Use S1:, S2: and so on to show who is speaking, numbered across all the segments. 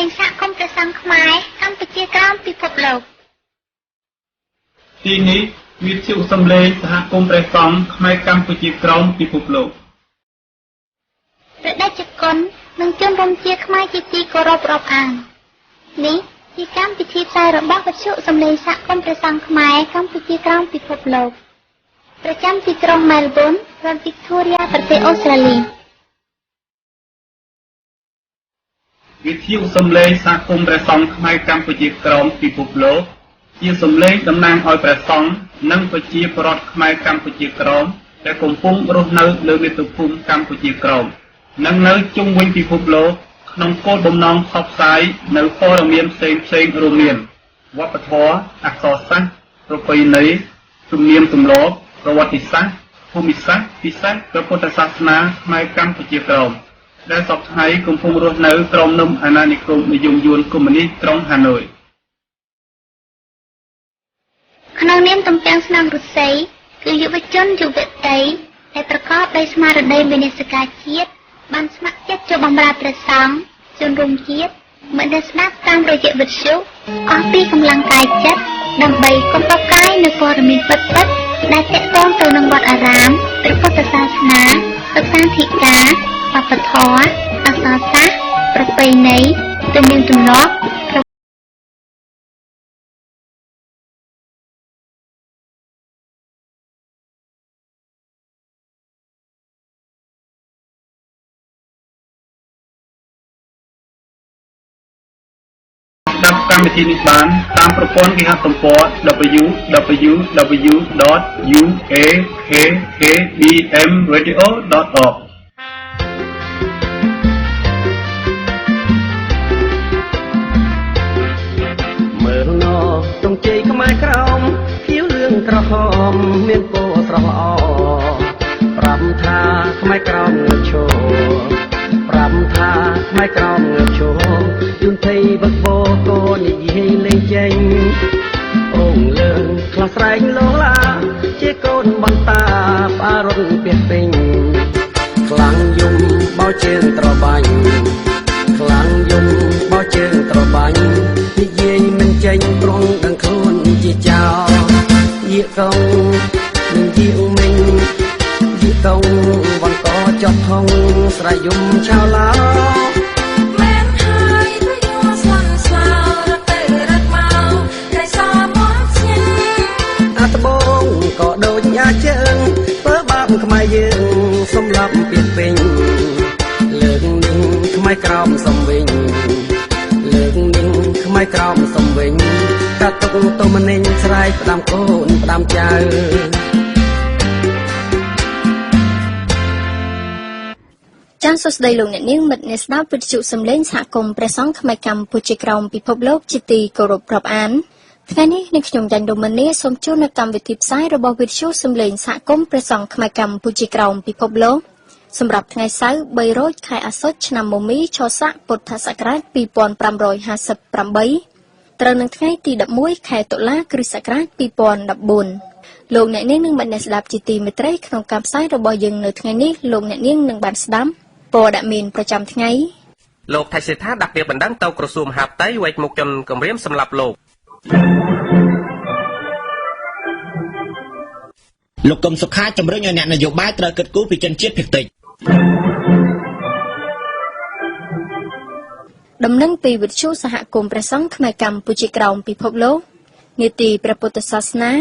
S1: ងសហគមន៍ព្រះសង្ឃខ្មែរកម្ពុជាក្រោមពិភពលោក
S2: ទីនេះវិទ្យុសំឡេងសហគមន៍ព្រះសង្ឃខ្មែរកម្ពុជាក្រោមពិភពលោក
S1: ព្រះតេជគុណនិងជនរួមជាខ្មែរជាទីគោរពរាប់អាននេះជាកម្មវិធីផ្សាយរបស់វិទ្យុសំឡេងសហគមន៍ព្រះសង្ឃខ្មែរកម្ពុជាក្រោមពិភពលោកប្រចាំទីក្រុងមែលប៊នរដ្ឋវីកតូរីយ៉ាប្រទេសអូស្ត្រាលី
S2: វិទ្យុសំឡេងសហគមន៍ព្រះសង្ឃខ្មែរកម្ពុជាក្រោមពិភពលោកជាសំឡេងតំណាងឲ្យព្រះសង្ឃនិងប្រជាពលរដ្ឋខ្មែរកម្ពុជាក្រោមដែលកំពុងរស់នៅលើមាតុភូមិកម្ពុជាក្រោមនិងនៅជុំវិញពិភពលោកក្នុងគោលបំណងផ្សព្វផ្សាយនៅព័ត៌មានផ្សេងៗរួមមានវប្បធម៌អក្សរសាស្ត្រប្រពៃណីទំនៀមទម្លាប់ប្រវត្តិសាស្ត្រភូមិសាស្ត្រពិសេសព្រះពុទ្ធសាសនាខ្មែរកម្ពុជាក្រោមដែលសពថ្ងៃកំពុងរស់នៅក្រោមនឹមអាណានិគមនិយមយួនកុម្មុយនីសក្រុងហាណូយ
S1: ក្នុងនាមទំពាំងស្នងរុស្សីគឺយុវជនយុវតីដែលប្រកបដោយស្មារតីមេនសិកាជាតិបានស្ម័គ្រចិត្តចូលបម្រើព្រះសង្ឃជនរួមជាតិមិនដែលស្ដាប់តាមរយៈវិទ្យុអស់ពីកម្លាំងកាយចិត្តដើម្បីកុំប្រកាយនូវព័ត៌មានពិតៗដែលទាក់ទងទៅនឹងវត្តអារាមព្រះពុទ្ធសាសនាសិក្សាធិការវប្បធម៌អក្សរសាស្ត្រប្រពៃណីទំនៀមទម្លាប់
S2: ស្ដាប់កម្មវិធីនេះបានតាមប្រព័ន្ធគេហទំព័រ www.uakkbmradio.org
S3: មើលណោទងជ័យខ្មែរក្រោមខៀវលឿងក្រហមមានពណ៌ស្រស់ល្អប្រាប់ថាខ្មែរក្រោមងើបឈរប្រាប់ថាខ្មែរក្រោមងើបឈរយន្តភ័យវឹកវរក៏និយាយលេងចេញអូងលើងខ្លះស្រែកលោឡាជាកូនបន្តាផ្អារុនពីពេញខ្លាំងយំបោជើងត្របាញ់ខ្លាំងយំបោជើងត្របាញ់និយាយមិនចេញប្រងដឹងខ្លួនជាចោលយាកកងនឹងយាកមិញយាកកងវ៉ាន់កចប់ថងស្រ័យយំឆៅឡោ
S4: មែនហើយព្រយស្លាន់ស្លោរត់ទៅរត់មកក្រៃសមកឈិន
S3: អាត្បូងក៏ដូចអាជើងពើបាបខ្មែរយើងសំឡប់ពីពេញលើកនេះខ្មែរក្រោមសំវិញលើកនេះខ្មែរក្រោមសំវិញកាត់ទុកទុំម្នេញស្រែកផ្ដាំកូនផ្ដាំចៅ
S5: ចាសសួស្តីលោកអ្នកនាងមិត្តអ្នកស្ដាប់វិទ្យុសំឡេងសហគមន៍ព្រះសង្ឃខ្មែរកម្ពុជាក្រោមពិភពលោកជាទីគោរពរាប់អានថ្ងៃនេះនាងខ្ញុំយ៉ាញ់ដូម៉ានីសូមជូននៅកម្មវិធីផ្សាយរបស់វិទ្យុសំឡេងសហគមន៍ព្រះសង្ឃខ្មែរកម្ពុជាក្រោមពិភពលោកសម្រាប់ថ្ងៃសៅរ៍3រោចខែអាសត់ឆ្នាំមមីឆស័កពុទ្ធសករាជ2558ត្រូវនឹងថ្ងៃទី11ខែតុលាគ្រិស្តសករាជ2014លោកអ្នកនាងនឹងបានស្ដាប់ជាទីមេត្រីក្នុងកម្មផ្សាយរបស់យើងនៅថ្ងៃនេះលោកអ្នកនាងនឹងបានស្ដាប់ព័ត៌មានប្រចាំថ្ងៃ
S6: លោកថៃសេដ្ឋាដាក់ពាក្យបណ្ដឹងទៅក្រសួងមហាផ្ទៃវែកមុខជនគម្រាមសម្រាប់
S7: លោកកឹមសុខាជំរុញឲ្យអ្នកនយោបាយត្រូវគិតគូរពីជនជាតិភាគតិច
S5: ដំណឹងពីវិទ្យុសហគមន៍ព្រះសង្ឃខ្មែរកម្ពុជាក្រោមពិភពលោកនីតិព្រះពុទ្ធសាសនា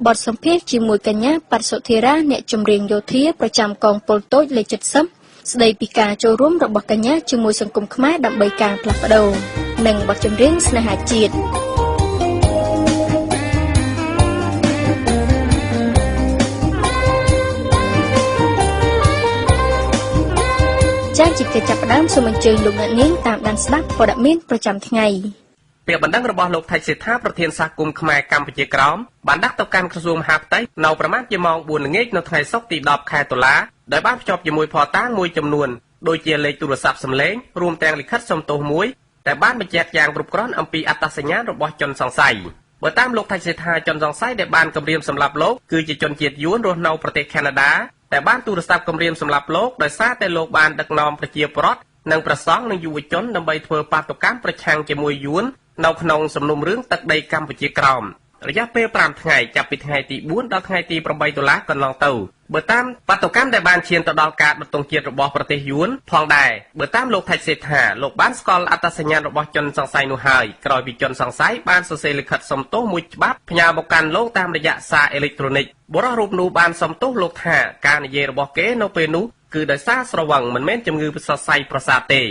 S5: បទសម្ភាសន៍ជាមួយកញ្ញាបសុធារាអ្នកចម្រៀងយោធាប្រចាំកងពលតូចលេខ70ស្ដីពីការចូលរួមរបស់កញ្ញាជាមួយសង្គមខ្មែរដើម្បីការផ្លាស់ប្ដូរនិងបទចម្រៀងស្នេហាជាតិចា៎ជាកិច្ចចាប់ផ្ដើមសូមអញ្ជើញលោកអ្នកនាងតាមដានស្ដាប់ព័ត៌មានប្រចាំថ្ងៃ
S6: ពាក្យបណ្ដឹងរបស់លោកថៃសេដ្ឋាប្រធានសហគមន៍ខ្មែរកម្ពុជាក្រោមបានដាក់ទៅកាន់ក្រសួងមហាផ្ទៃនៅប្រមាណជាម៉ោង 4 ល្ងាចនៅថ្ងៃសុក្រទី 10 ខែតុលាដោយបានភ្ជាប់ជាមួយភស្តុតាងមួយចំនួនដូចជាលេខទូរស័ព្ទសំឡេងរួមទាំងលិខិតសុំទោសមួយដែលបានបញ្ជាក់យ៉ាងគ្រប់គ្រាន់អំពីអត្តសញ្ញាណរបស់ជនសង្ស័យបើតាមលោកថៃសេដ្ឋាជនសង្ស័យដែលបានគម្រាមសម្លាប់លោកគឺជាជនជាតិយួនរស់នៅប្រទេសកាណាដាតែបានទូរស័ព្ទគម្រាមសម្លាប់លោកដោយសារតែលោកបានដឹកនាំប្រជាពលរដ្ឋ និងប្រសង់និងយុវជនដើម្បីធ្វើបាតុកម្មប្រឆាំងជាមួយយួននៅក្នុងសំណុំរឿងទឹកដីកម្ពុជាក្រោមរយៈពេល5ថ្ងៃចាប់ពីថ្ងៃទី4ដល់ថ្ងៃទី8តុលាកន្លងទៅបើតាមបាតុកម្មដែលបានឈានទៅដល់ការដុតទង់ជាតិរបស់ប្រទេសយួនផងដែរបើតាមលោកថៃសេដ្ឋាលោកបានស្គាល់អត្តសញ្ញាណរបស់ជនសង្ស័យនោះហើយក្រោយពីជនសង្ស័យបានសរសេរលិខិតសុំទោសមួយច្បាប់ផ្ញើមកកាន់លោកតាមរយៈសារអេឡិចត្រូនិកបុរសរូបនោះបានសុំទោសលោកថាការនិយាយរបស់គេនៅពេលនោះគឺដោយសារស្រវឹងមិនមែនជំងឺសរសៃប្រសាទទេ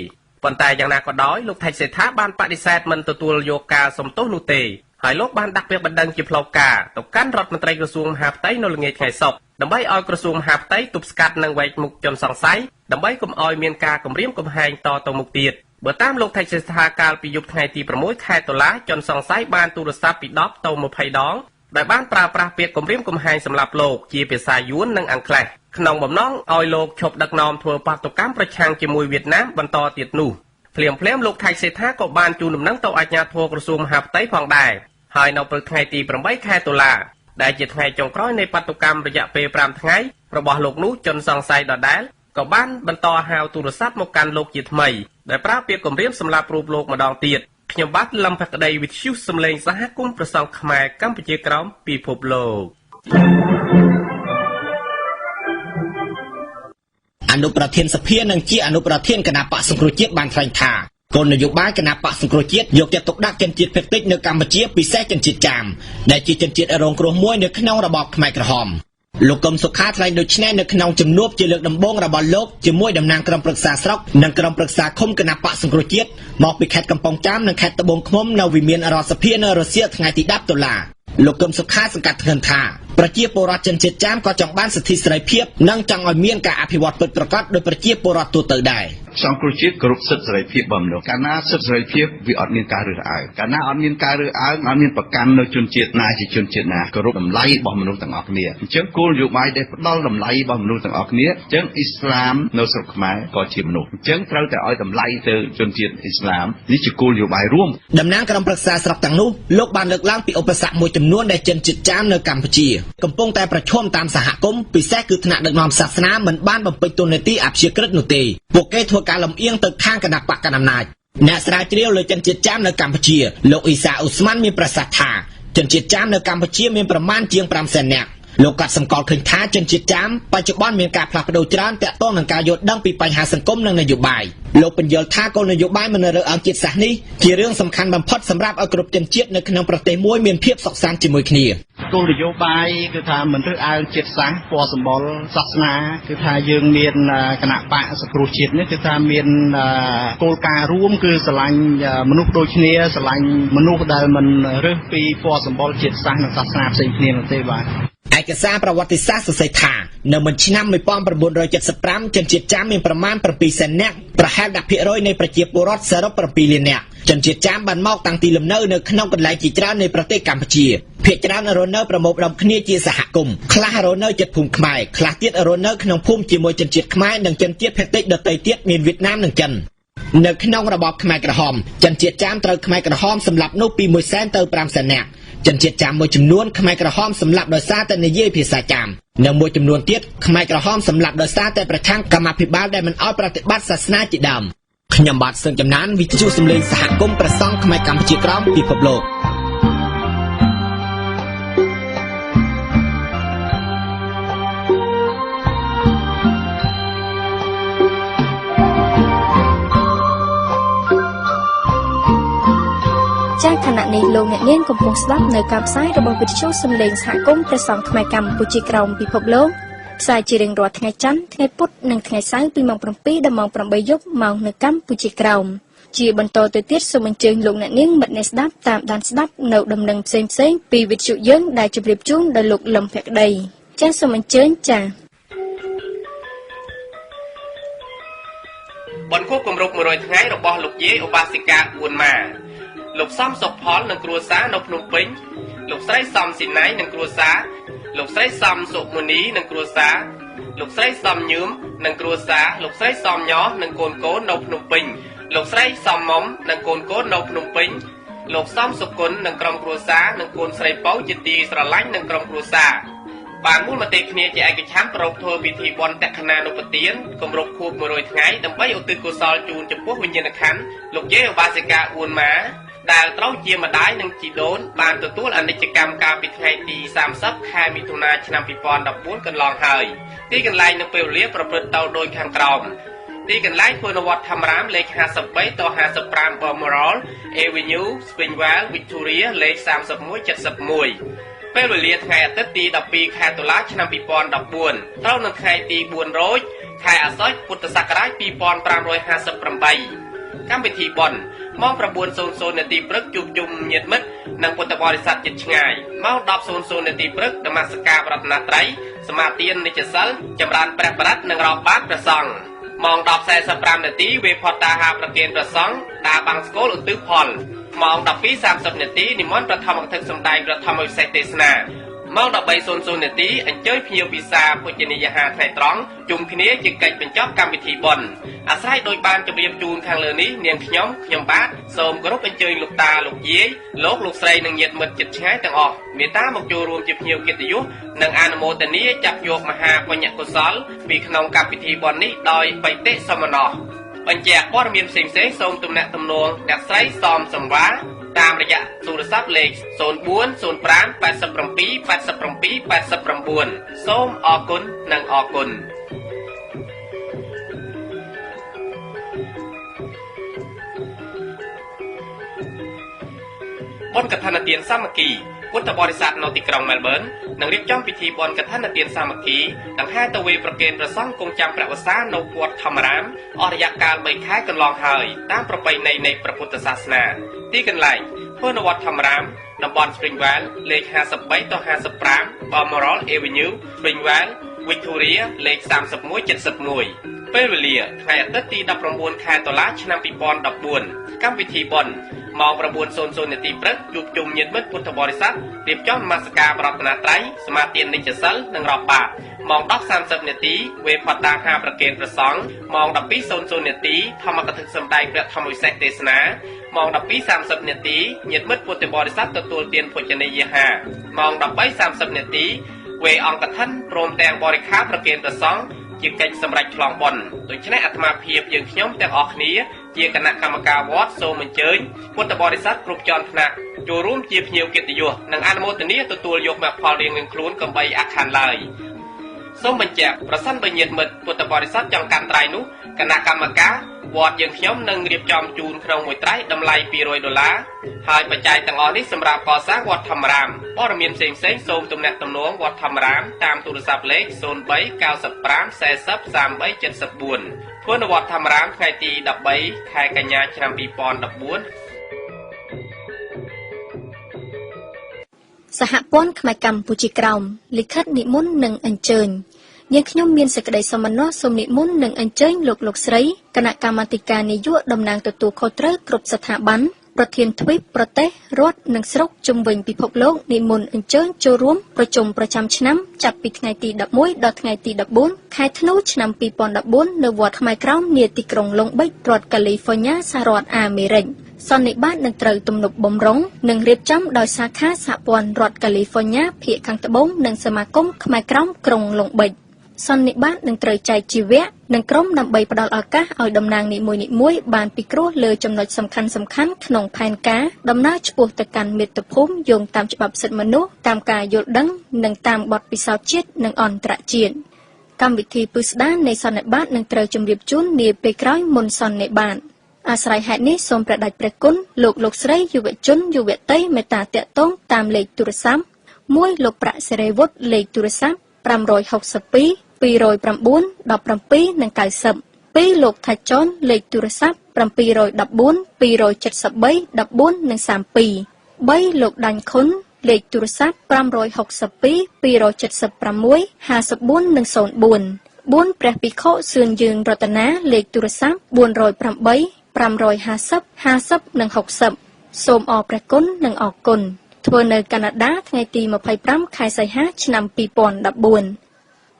S6: ប៉ុន្តែយ៉ាងណាក៏ដោយលោកថៃសេដ្ឋាបានបដិសេធមិនទទួលយកការសុំទោសនោះទេហើយលោកបានដាក់ពាក្យបណ្ដឹងជាផ្លូវការទៅកាន់រដ្ឋមន្ត្រីក្រសួងមហាផ្ទៃនៅល្ងាចថ្ងៃសុក្រដើម្បីឲ្យក្រសួងមហាផ្ទៃទប់ស្កាត់និងវែកមុខជនសង្ស័យដើម្បីកុំឲ្យមានការគំរាមកំហែងតទៅមុខទៀតបើតាមលោកថៃសេដ្ឋាកាលពីយប់ថ្ងៃទី6ខែតុលាជនសង្ស័យបានទូរស័ព្ទពី10ទៅ20ដងដែលបានប្រើប្រាស់ពាក្យគំរាមកំហែងសម្រាប់លោកជាភាសាយួននិងអង់គ្លេសក្នុងបំណងឲ្យលោកឈប់ដឹកនាំធ្វើបាតុកម្មប្រឆាំងជាមួយវៀតណាមបន្តទៀតនោះភ្លាមលោកថៃសេដ្ឋាក៏បានជូនដំណឹងទៅអាជ្ញាធរក្រសួងមហាផ្ទៃផងដែរហើយនៅព្រឹកថ្ងៃទី8ខែតុលាដែលជាថ្ងៃចុងក្រោយនៃបាតុកម្មរយៈពេល5ថ្ងៃរបស់លោកនោះជនសង្ស័យដដែលក៏បានបន្តហៅទូរស័ព្ទមកកាន់លោកជាថ្មីដែលប្រើពាក្យគំរាមសម្រាប់រូបលោកម្ដងទៀតខ្ញុំបាទលំភក្តីវិទ្យុសំឡេងសហគមន៍ព្រះសង្ឃខ្មែរកម្ពុជាក្រោមពិភពលោក
S7: អនុប្រធានសភានិងជាអនុប្រធានគណៈបក្សសង្គ្រោះជាតិបានថ្លែងថាគោលនយោបាយគណៈបក្សសង្គ្រោះជាតិយកចិត្តទុកដាក់ជនជាតិភាគតិចនៅកម្ពុជាពិសេសជនជាតិចាមដែលជាជនជាតិរងគ្រោះមួយនៅក្នុងរបបខ្មែរក្រហមលោកកឹមសុខាថ្លែងដូចនេះនៅក្នុងជំនួបជាលើកដំបូងរបស់លោកជាមួយតំណាងក្រុមប្រឹក្សាស្រុកនិងក្រុមប្រឹក្សាឃុំគណៈបក្សសង្គ្រោះជាតិមកពីខេត្តកំពង់ចាមនិងខេត្តត្បូងឃ្មុំនៅវិមានរដ្ឋសភានៅរុស្ស៊ីថ្ងៃទី10តុលាលោកកឹមសុខាសង្កត់ធ្ងន់ថាប្រជាពលរដ្ឋជនជាតិចាមក៏ចង់បានសិទ្ធិសេរីភាពនិងចង់ឲ្យមានការអភិវឌ្ឍពិតប្រាកដដោយប្រជាពលរដ្ឋទូទៅដែរ
S8: សង្គ្រោះជាតិគោរពសិទ្ធិសេរីភាពរបស់មនុស្សកាលណាសិទ្ធិសេរីភាពវាអត់មានការរើសអើងកាលណាអត់មានការរើសអើងអត់មានប្រកាន់នៅជនជាតិណាជាជនជាតិណាគោរពតម្លៃរបស់មនុស្សទាំងអស់គ្នាអញ្ចឹងគោលនយោបាយដែលផ្ដល់តម្លៃរបស់មនុស្សទាំងអស់គ្នាអញ្ចឹងអ៊ីស្លាមនៅស្រុកខ្មែរក៏ជាមនុស្សអញ្ចឹងត្រូវតែឲ្យតម្លៃទៅជនជាតិអ៊ីស្លាមនេះជាគោលនយោបាយរួម
S7: តំណាងក្រុមប្រឹក្សាស្រុកទាំងនោះលោកបានលើកឡើងពីឧបសគ្គមួយចំនួនដែលជនជាតិចាមនៅកម្ពុជាកំពុងតែប្រឈមតាមសហគមន៍ពិសេសគឺថ្នាក់ដឹកនាំសាសនាមិនបានបំពេញតួនាទីអព្យាក្រឹតនោះទេពួកគេធ្វើការលំអៀងទៅខាងគណៈបកកណ្ដាលអំណាចអ្នកស្រាវជ្រាវលើជនជាតិចាមនៅកម្ពុជាលោកអ៊ីសាអ៊ូស្មានមានប្រសាសន៍ថាជនជាតិចាមនៅកម្ពុជាមានប្រមាណជាង 500,000 នាក់លោកក៏សម្គាល់ឃើញថាជនជាតិចាមបច្ចុប្បន្នមានការផ្លាស់ប្ដូរច្រើនទាក់ទងនឹងការយល់ដឹងពីបញ្ហាសង្គមនិងនយោបាយលោកបញ្យល់ថាគោលនយោបាយមិនរើសអើងជាតិសាសន៍នេះជារឿងសំខាន់បំផុតសម្រាប់ឲ្យគ្រប់ជនជាតិនៅក្នុងប្រទេសមួយមានភាពសុខសាន្តជាមួយគ្នា
S8: គោលនយោបាយគឺថាមិនរើសអើងជាតិសាសន៍ពណ៌សម្បុរសាសនាគឺថាយើងមានគណៈបកសង្គ្រោះជាតិនេះគឺថាមានគោលការណ៍រួមគឺស្រឡាញ់មនុស្សដូចគ្នាស្រឡាញ់មនុស្សដែលមិនរើសពីពណ៌សម្បុរជាតិសាសន៍និងសាសនាផ្សេងគ្នានោះទេបាទ
S7: ឯកសារប្រវត្តិសាស្ត្រសរសេរថានៅមុនឆ្នាំ1975ជនជាតិចាមមានប្រមាណ 700,000 នាក់ប្រហែល 10% នៃប្រជាពលរដ្ឋសរុប 7 លាននាក់ជនជាតិចាមបានមកតាំងទីលំនៅនៅក្នុងកន្លែងជាច្រើននៃប្រទេសកម្ពុជាភាគច្រើនរស់នៅប្រមូលផ្ដុំគ្នាជាសហគមន៍ខ្លះរស់នៅជិតភូមិខ្មែរខ្លះទៀតរស់នៅក្នុងភូមិជាមួយជនជាតិខ្មែរនិងជនជាតិភាគតិចដទៃទៀតមានវៀតណាមនិងចិននៅក្នុងរបបខ្មែរក្រហមជនជាតិចាមត្រូវខ្មែរក្រហមសម្លាប់នោះពី 100,000 ទៅ 500,000 នាក់ជនជាតិចាមមួយចំនួនខ្មែរក្រហមសម្លាប់ដោយសារតែនិយាយភាសាចាមនិងមួយចំនួនទៀតខ្មែរក្រហមសម្លាប់ដោយសារតែប្រឆាំងកម្មាភិបាលដែលមិនអោយប្រតិបត្តិសាសនាជាដើមខ្ញុំបាទសឹងចំណានវិទ្យុសំឡេងសហគមន៍ព្រះសង្ឃខ្មែរកម្ពុជាក្រោមពិភពលោក
S5: ចាខណៈនេះលោកអ្នកនាងកំពុងស្ដាប់នៅការផ្សាយរបស់វិទ្យុសំឡេងសហគមន៍ព្រះសង្ឃខ្មែរកម្ពុជាក្រោមពិភពលោកផ្សាយជារៀងរាល់ថ្ងៃច័ន្ទថ្ងៃពុធនិងថ្ងៃសៅរ៍ពីម៉ោង 7 ដល់ម៉ោង 8 យប់ម៉ោងនៅកម្ពុជាក្រោមជាបន្តទៅទៀតសូមអញ្ជើញលោកអ្នកនាងមិត្តអ្នកស្ដាប់តាមដានស្ដាប់នៅដំណឹងផ្សេងៗពីវិទ្យុយើងដែលជម្រាបជូនដល់លោកលំភក្តីចាសូមអញ្ជើញចា
S6: បនគូគម្រប់100ថ្ងៃរបស់លោកយាយឧបាសិកាអ៊ួនម៉ាលោកសំសុខផលនិងគ្រួសារនៅភ្នំពេញលោកស្រីសំស៊ីណៃនិងគ្រួសារលោកស្រីសំសុមុនីនិងគ្រួសារលោកស្រីសំញឿមនិងគ្រួសារលោកស្រីសំញោនិងកូនកូននៅភ្នំពេញលោកស្រីសំមុំនិងកូនកូននៅភ្នំពេញលោកសំសុគន្ធនិងក្រុមគ្រួសារនិងកូនស្រីពៅជាទីស្រឡាញ់និងក្រុមគ្រួសារ បានមូលមតិគ្នាជាឯកច្ឆន្ទប្រកធ្វើពិធីបុណ្យតក្ខណានុប្បទានគម្រប់ខួប100ថ្ងៃដើម្បីឧទ្ទិសកុសលជូនចំពោះវិញ្ញាណក្ខន្ធលោកយាយឧបាសិកាអ៊ួនម៉ាដែលត្រូវជាម្ដាយនិងជីដូនបានទទួលអនិច្ចកម្មកាលពីថ្ងៃទី30ខែមិថុនាឆ្នាំ2014កន្លងហើយទីកន្លែងនិងពេលវេលាប្រព្រឹត្តទៅដោយខាងក្រោមទីកន្លែងធ្វើនៅវត្តធម្មរាមលេខ53ត55 Balmoral Avenue Springvale Victoria លេខ3171ពេលវេលាថ្ងៃអាទិត្យទី12ខែតុលាឆ្នាំ2014ត្រូវនៅថ្ងៃទី4រោចខែអាសត់ពុទ្ធសករាជ2558កម្មវិធីបុណ្យម៉ោង 9:00 នាទីព្រឹកជួបជុំញាតិមិត្តនិងពុទ្ធបរិស័ទជិតឆ្ងាយម៉ោង 10:00 នាទីព្រឹកនមស្ការប្រាថ្នាត្រៃសមាទាននិច្ចសិលចម្រើនព្រះបរិត្តនិងរាប់បាតព្រះសង្ឃម៉ោង 10:45 នាទីវេផតតាហាប្រគេនព្រះសង្ឃដើរបាំងស្គលឧទ្ទិសផលម៉ោង 12:30 នាទីនិមន្តព្រះធម្មកថាសម្ដែងព្រះធម្មវិសេសទេសនាម៉ោង 13:00 នាទីអញ្ជើញភ្ញៀវពិសាពុជនីយហាថ្ងៃត្រង់ជុំគ្នាជាកិច្ចបញ្ចប់កម្មវិធីបុណ្យអាស្រ័យដោយបានជម្រាបជូនខាងលើនេះនាងខ្ញុំបាទសូមគោរពអញ្ជើញលោកតាលោកយាយលោកស្រីនិងញាតិមិត្តជិតឆ្ងាយទាំងអស់មេត្តាមកចូលរួមជាភ្ញៀវកិត្តិយសនិងអនុមោទនាចាប់យកមហាពុញ្ញកុសលពីក្នុងកម្មវិធីបុណ្យនេះដោយបិតិសមណោះបញ្ជាក់ព័ត៌មានផ្សេងៗសូមទំនាក់ទំនងអ្នកស្រីសមសំវាតាមរយៈទូរស័ព្ទលេខ0405 87 87 89សូមអរគុណនិងអរគុណបុណ្យកឋិនទានសាមគ្គីពុទ្ធបរិស័ទនៅទីក្រុងមែលប៊ននឹងរៀបចំពិធីបុណ្យកឋិនទានសាមគ្គីដង្ហែទៅវេប្រគេនព្រះសង្ឃគង់ចាំព្រះវស្សានៅវត្តធម្មរាមអស់រយៈកាល3ខែកន្លងហើយតាមប្រពៃណីនៃព្រះពុទ្ធសាសនាទីកន្លែងធ្វើនៅវត្តធម្មរាមតំបន់ Springvale លេខ53ត55 Balmoral Avenue Springvale Victoria លេខ3171ពេលវេលាថ្ងៃអាទិត្យទី19ខែតុលាឆ្នាំ2014កម្មវិធីបុណ្យម៉ោង 9:00 នាទីព្រឹកជួបជុំញាតិមិត្តពុទ្ធបរិស័ទរៀបចំនមស្ការប្រាថ្នាត្រៃសមាទាននិច្ចសិលនិងរាប់បាតម៉ោង 10:30 នាទីវេផតតាហាប្រគេនព្រះសង្ឃម៉ោង 12:00 នាទីធម្មកថាសម្ដែងព្រះធម្មវិសេសទេសនាម៉ោង 12:30 នាទីញាតិមិត្តពុទ្ធបរិស័ទទទួលទានភោជនីយអាហារម៉ោង 13:30 នាទីវេអង្គកឋិនព្រមទាំងបរិក្ខារប្រគេនព្រះសង្ឃជាកិច្ចសម្រេចឆ្លងបុណ្យដូច្នេះអាត្មាភាពយើងខ្ញុំទាំងអស់គ្នាជាគណៈកម្មការវត្តសូមអញ្ជើញពុទ្ធបរិស័ទគ្រប់ជាន់ថ្នាក់ចូលរួមជាភ្ញៀវកិត្តិយសនិងអនុមោទនាទទួលយកមគ្គផលរៀងៗខ្លួនកុំបីអាក់ខានឡើយសូមបញ្ជាក់ប្រសិនបើញាតិមិត្តពុទ្ធបរិស័ទចង់កាន់ត្រៃនោះគណៈកម្មការវត្តយើងខ្ញុំនឹងរៀបចំជូនក្នុងមួយត្រៃតម្លៃ$200ហើយបច្ច័យទាំងអស់នេះសម្រាប់កសាងវត្តធម្មរាមព័ត៌មានផ្សេងៗសូមទំនាក់ទំនងវត្តធម្មរាមតាមទូរស័ព្ទលេខ0395 40 3374ធ្វើនៅវត្តធម្មរាមថ្ងៃទី13ខែកញ្ញាឆ្នាំ2014
S5: សហព័ន្ធខ្មែរកម្ពុជាក្រោមលិខិតនិមន្តនិងអញ្ជើញយើងខ្ញុំមានសេចក្តីសមណោះសូមនិមន្តនិងអញ្ជើញលោកស្រីគណៈកម្មាធិការនយោបាយតំណាងទទួលខុសត្រូវគ្រប់ស្ថាប័នប្រធានទ្វីបប្រទេសរដ្ឋនិងស្រុកជុំវិញពិភពលោកនិមន្តអញ្ជើញចូលរួមប្រជុំប្រចាំឆ្នាំចាប់ពីថ្ងៃទី11ដល់ថ្ងៃទី14ខែធ្នូឆ្នាំ2014នៅវត្តខ្មែរក្រោមនាទីក្រុងឡុងបិចរដ្ឋកាលីហ្វ័រញ៉ាសហរដ្ឋអាមេរិកសន្និបាតនឹងត្រូវទំនប់បំរុងនិងរៀបចំដោយសាខាសហព័ន្ធរដ្ឋកាលីហ្វ័រញ៉ាភាគខាងត្បូងនិងសមាគមខ្មែរក្រោមក្រុងឡុងបិចសន្និបាតនឹងត្រូវចែកជាវគ្គនិងក្រុមដើម្បីផ្ដល់ឱកាសឲ្យតំណាងនីមួយៗបានពិគ្រោះលើចំណុចសំខាន់ៗក្នុងផែនការដំណើរឆ្ពោះទៅកាន់មាតុភូមិយោងតាមច្បាប់សិទ្ធិមនុស្សតាមការយល់ដឹងនិងតាមបទពិសោធន៍ជាតិនិងអន្តរជាតិកម្មវិធីពិស្ដារនៃសន្និបាតនឹងត្រូវជម្រាបជូននាពេលក្រោយមុនសន្និបាតអាស្រ័យហេតុនេះសូមព្រះដេចព្រះគុណលោកស្រីយុវជនយុវតីមេត្តាតាក់ទងតាមលេខទូរស័ព្ទ1លោកប្រាក់សេរីវុឌ្ឍលេខទូរស័ព្ទ562 209 17និង90 2លោកថាច់ចនលេខទូរស័ព្ទ714 273 14និង32 3លោកដាញ់ខុនលេខទូរស័ព្ទ562 276 54និង04 4ព្រះភិក្ខុសឿនយើងរតនាលេខទូរស័ព្ទ408 550 50និង60សូមអរព្រះគុណនិងអរគុណធ្វើនៅកាណាដាថ្ងៃទី25ខែសីហាឆ្នាំ2014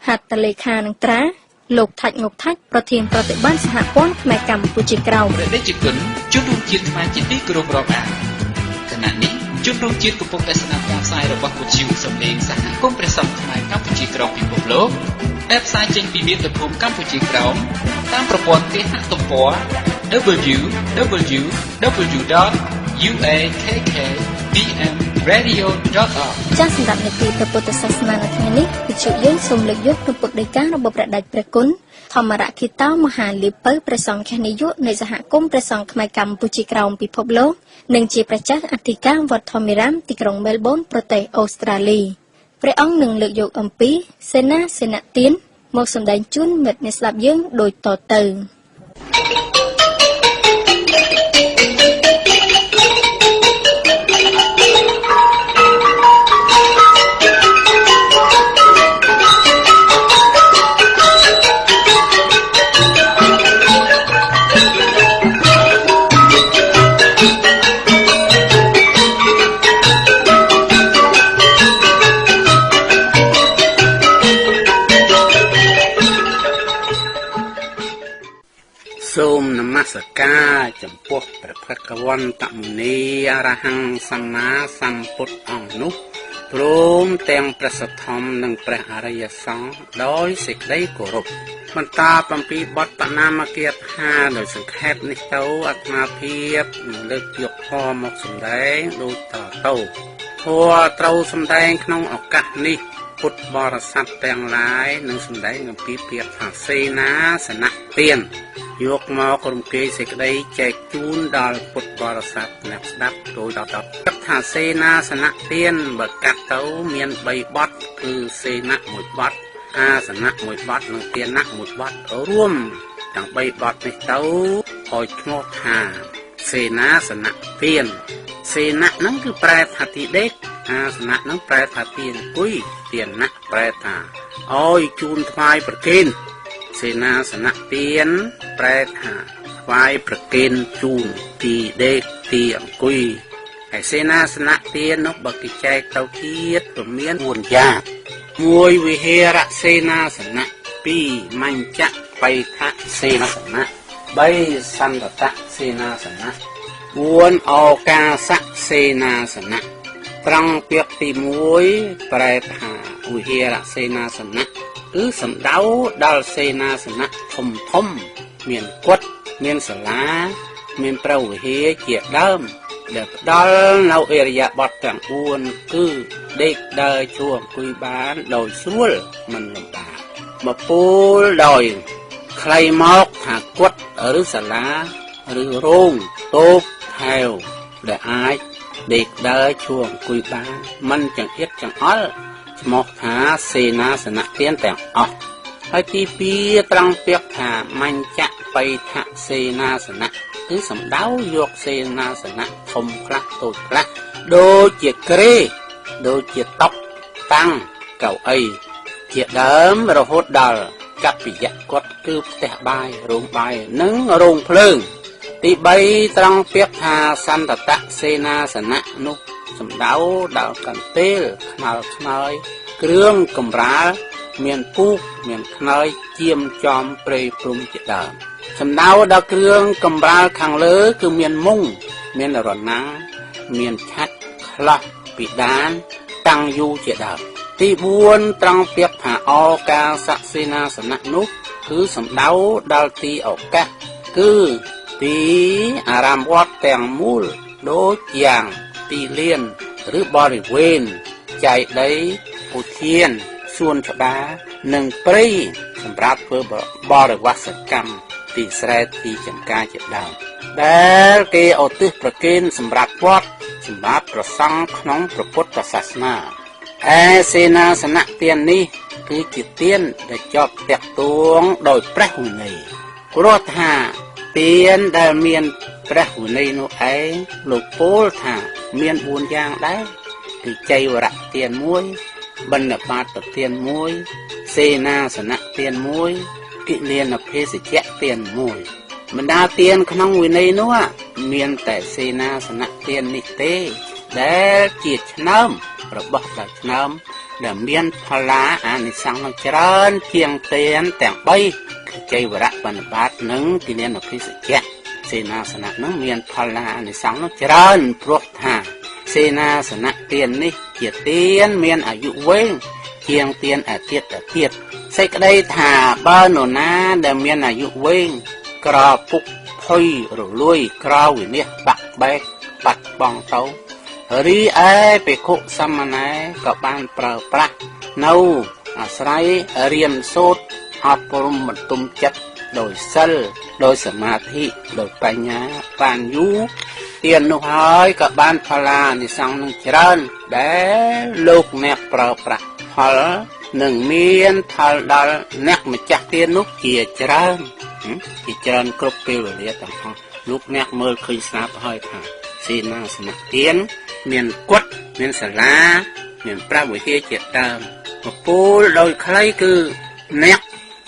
S5: ហត្ថលេខានឹងត្រាលោកថាច់ងប់ថាច់ប្រធានប្រតិបត្តិសហព័ន្ធខ្មែរកម្ពុជាក្រោម
S9: ព្រះតេជគុណជួបរួមជាតិខ្មែរជាទីគោរពរាប់អានគណៈនេះ ជនរួមជាតិកំពុងតែស្ដាប់ការផ្សាយរបស់វិទ្យុសំឡេងសហគមន៍ព្រះសង្ឃខ្មែរកម្ពុជាក្រោមពិភពលោកដែលផ្សាយចេញពីមាតុភូមិកម្ពុជាក្រោមតាមប្រព័ន្ធគេហទំព័រ www.uakkbmradio.org
S5: ចាសសម្រាប់នាទីព្រះពុទ្ធសាសនានៅថ្ងៃនេះវិទ្យុយើងសូមលើកយកនូវពុទ្ធដីការបស់ព្រះដេចព្រះគុណធម្មរគិតោមហាលីពៅព្រះសង្ឃនាយកនៃសហគមន៍ព្រះសង្ឃខ្មែរកម្ពុជាក្រោមពិភពលោកនិងជាព្រះចាស់អធិការវត្តធម្មរាមទីក្រុងមែលប៊នប្រទេសអូស្ត្រាលីព្រះអង្គនឹងលើកយកអំពីសេនាសនៈទានមកសម្ដែងជូនមិត្តអ្នកស្ដាប់យើងដូចតទៅ
S10: សូមនមស្ការចំពោះព្រះភគវន្តមុនីអរហង្គសម្មាសម្ពុទ្ធអង្គនោះព្រមទាំងព្រះសទ្ធំនិងព្រះអរិយសង្ឃដោយសេចក្តីគោរពបន្តអំពីបទបណាមគាថាដោយសង្ខេបនេះទៅអាត្មាភាពនឹងលើកយកធម៌មកសម្ដែងដូចតទៅធម៌ត្រូវសម្ដែងក្នុងឱកាសនេះពុទ្ធបរិស័ទទាំងឡាយនឹងសម្ដែងអំពីពាក្យថាសេនាសនៈទានយកមកក្រុមគេសេចក្តីចែកជូនដល់ពុទ្ធបរិស័ទអ្នកស្ដាប់ដោយតទៅថាសេនាសនៈទានបើកាត់ទៅមាន3បទគឺសេនៈ1បទអាសនៈ1បទនិងទានៈ1បទរួមទាំង3បទនេះទៅឲ្យឈ្មោះថាសេនាសនៈទានសេនៈហ្នឹងគឺប្រែថាទីដេកអាសនៈហ្នឹងប្រែថាទីអង្គុយទានៈប្រែថាឲ្យជូនថ្វាយប្រគេនសេនាសនៈទានប្រែថាថ្វាយប្រគេនជូនទីដេកទីអង្គុយហើយសេនាសនៈទាននោះបើគេចែកទៅទៀតក៏មាន4យ៉ាង1វិហេរសេនាសនៈ2មញ្ចបៃថសេនាសនៈ3សន្តតសេនាសនៈ4ឱកាសសេនាសនៈត្រង់ពាក្យទី1ប្រែថាវិហេរសេនាសនៈគឺសំដៅដល់សេនាសនៈធំធំមានគុតមានសាលាមានព្រះវិហារជាដើមដែលផ្ដល់នៅអរិយាបថទាំង4គឺដេកដើរជួអង្គុយបានដោយស្រួលមិនលំបាកមកពោលដោយខ្លីមកថាគុតឬសាលាឬរោងតូបថែវដែលអាចដេកដើរជួអង្គុយបានមិនចង្អៀតចង្អល់ឈ្មោះថាសេនាសនៈទានទាំងអស់ហើយទី2ត្រង់ពាក្យថាមញ្ចបៃថសេនាសនៈគឺសំដៅយកសេនាសនៈធំខ្លះតូចខ្លះដូចជាគ្រែដូចជាតុតាំងកៅអីជាដើមរហូតដល់កពិយគាត់គឺផ្ទះបាយរោងបាយនិងរោងភ្លើងទី3ត្រង់ពាក្យថាសន្តតសេនាសនៈនោះសំដៅដល់កន្ទេលខ្នល់ខ្នើយគ្រឿងកម្រាលមានពូកមានខ្នើយជាមចំព្រៃព្រំជាដើមសំដៅដល់គ្រឿងកម្រាលខាងលើគឺមានមុងមានរណាំងមានឆាត់ខ្លះពីដានតាំងយូរជាដើមទី4ត្រង់ពាក្យថាឱកាសសេនាសនៈនោះគឺសំដៅដល់ទីឱកាសគឺទីអារាមវត្តទាំងមូលដូចយ៉ាងទីលានឬបរិវេណចែកដីឧទ្យានសួនច្បារនិងព្រៃសម្រាប់ធ្វើបរិវស្សកម្មទីស្រែទីចម្ការជាដើមដែលគេឧទ្ទិសប្រគេនសម្រាប់វត្តសម្រាប់ប្រសង់ក្នុងព្រះពុទ្ធសាសនាឯសេនាសនៈទាននេះគឺជាទានដែលជាប់ទាក់ទងដោយព្រះវិន័យព្រោះថាទានដែលមានព្រះវិន័យនោះឯងលោកពោលថាមាន4យ៉ាងដែរគឺចៃវរៈទាន1បណ្ឌបាតទាន1សេនាសនៈទាន1គិលានភេសជ្ជៈទាន1បណ្ដាទានក្នុងវិន័យនោះមានតែសេនាសនៈទាននេះទេដែលជាឆ្នើមរបស់ដល់ឆ្នើមដែលមានផល្លាអានិសង្សច្រើនជាងទានទាំង3គឺចៃវរៈបណ្ឌបាតនិងគិលានភេសជ្ជៈសេនាសនៈនោះមានផល្លាអានិសង្សច្រើនព្រោះថា សេនាសនៈទាននេះជាទានមានអាយុវែងជាងទានអាទិត្យទៀតសេចក្តីថាបើនរណាដែលមានអាយុវែងក្រពុកភុយរលួយក្រវិនិច្ឆ័យបាក់បែកបាត់បង់ទៅរីឯបេក្ខុសាមណេរក៏បានប្រើប្រាស់នៅអាស្រ័យរៀនសូត្រអប់រំបន្ទុំចិត្តដោយសិលដោយសមាធិដោយបញ្ញាបានយូរទាននោះហើយក៏បានផល្លានិសង្ឃនឹងច្រើនដែលលោកអ្នកប្រើប្រាស់ផលនឹងមានផលដល់អ្នកម្ចាស់ទាននោះជាច្រើនគ្រប់ពេលវេលាទាំងអស់លោកអ្នកមើលឃើញស្រាប់ហើយថាសេនាសនៈទានមានគុតមានសាលាមានព្រះវិហារជាដើមពពោលដោយខ្លីគឺអ្នក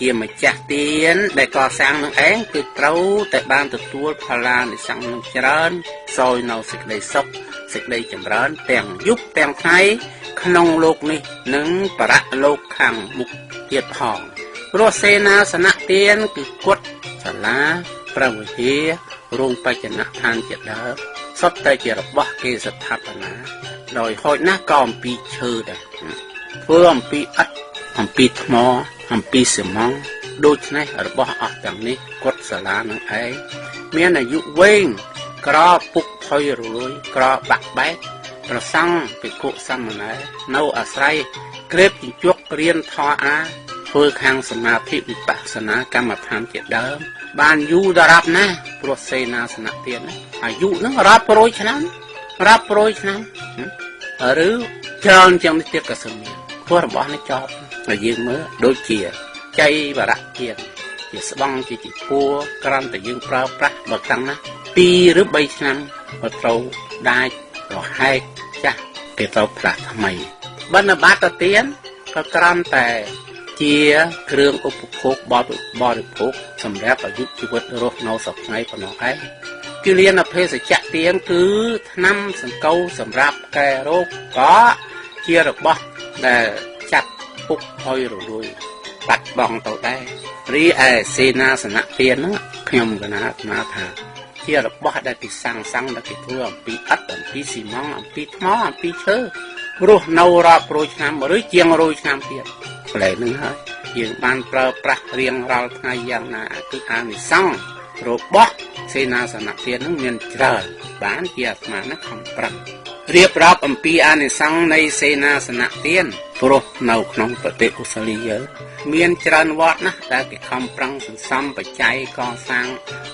S10: ជាម្ចាស់ទានដែលកសាងនឹងឯងគឺត្រូវតែបានទទួលផល្លានិសង្ឃនឹងច្រើនសោយនៅសេចក្តីសុខសេចក្តីចម្រើនទាំងយប់ទាំងថ្ងៃក្នុងលោកនេះនិងបរៈលោកខាងមុខទៀតផងព្រោះសេនាសនៈទានគឺគុតសាលាព្រះវិហាររោងបច្ចនៈឋានជាដើមសុទ្ធតែជារបស់គេស្ថាបនាដោយហោចណាស់ក៏អំពីឈើដែរធ្វើអំពីឥដ្ឋអំពីថ្មអំពីស៊ីម៉ង់ដូច្នេះរបស់អស់ទាំងនេះគុតសាលានឹងឯងមានអាយុវែងក្រពុកផុយរលួយក្របាក់បែកប្រសង់ភិក្ខុសាមណេរនៅអាស្រ័យក្រេបជញ្ជក់រៀនធម៌អាធ្វើខាងសមាធិវិបស្សនាកម្មដ្ឋានជាដើមបានយូរដល់រាប់ណាស់ព្រោះសេនាសនៈទានអាយុនឹងរាប់រយឆ្នាំឬច្រើនជាងនេះទៀតក៏សំមានព្រោះរបស់នេះចប់ហើយយើងមើលដូចជាចៃវរៈទានជាស្បង់ជាពួរក្រាន់តែយើងប្រើប្រាស់បើខាងណា2ឬ3ឆ្នាំក៏ត្រូវដាច់រហែកចាស់គេត្រូវផ្លាស់ថ្មីបណ្ឌបាតទានក៏ក្រាន់តែជាគ្រឿងឧបភោគបរិភោគសម្រាប់អាយុជីវិតរស់នៅសប្តាហ៍ប៉ុណ្ណោះឯងគិលានភេសជ្ជៈទានគឺថ្នាំសង្កូវសម្រាប់កែរោគក៏ជារបស់ដែលចាត់ពុកផុយរលួយបាត់បង់ទៅដែររីឯសេនាសនៈទានហ្នឹងខ្ញុំកណាថាជារបស់ដែលគេសាំងដែលគេធ្វើអំពីឥដ្ឋអំពីស៊ីម៉ង់អំពីថ្មអំពីឈើរស់នៅរាប់រយឆ្នាំឬជាង100ឆ្នាំទៀតកន្លែងហ្នឹងហើយយើងបានប្រើប្រាស់រៀងរាល់ថ្ងៃយ៉ាងណាគឺអានិសង្ឃរបស់សេនាសនៈទានហ្នឹងមានច្រើនបានជាអាត្មាណាខំប្រឹងរៀបរាប់អំពីអានិសង្ឃនៃសេនាសនៈទានព្រោះនៅក្នុងប្រទេសអូស្ត្រាលីមានច្រើនវត្តណាស់ដែលគេខំប្រឹងសន្សំបច្ច័យកសាង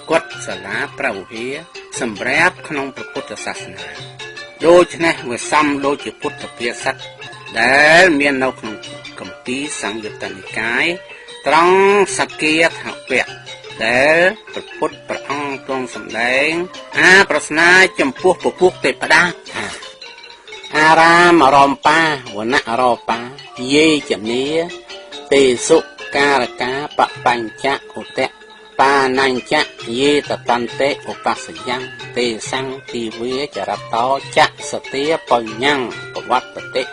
S10: គុតសាលាព្រះវិហារសម្រាប់ក្នុងព្រះពុទ្ធសាសនាដូច្នេះវាសំដូចជាពុទ្ធភាសិតដែលមាននៅក្នុងគម្ពីរសង្យុត្តនិកាយត្រង់សគាថាវៈដែលព្រះអង្គទ្រង់សម្ដែងប្រស្នាចំពោះពពួកទេវតាអារាមរមបាវណៈរោបាយេចនីទេសុការកាបបញ្ចៈឧតៈបាណញ្ចៈយេតតន្តេឧបស្សយ៉ាងទេសង្ឃទីវាចរតោចៈសទាបញ្ញੰបវត្តតិ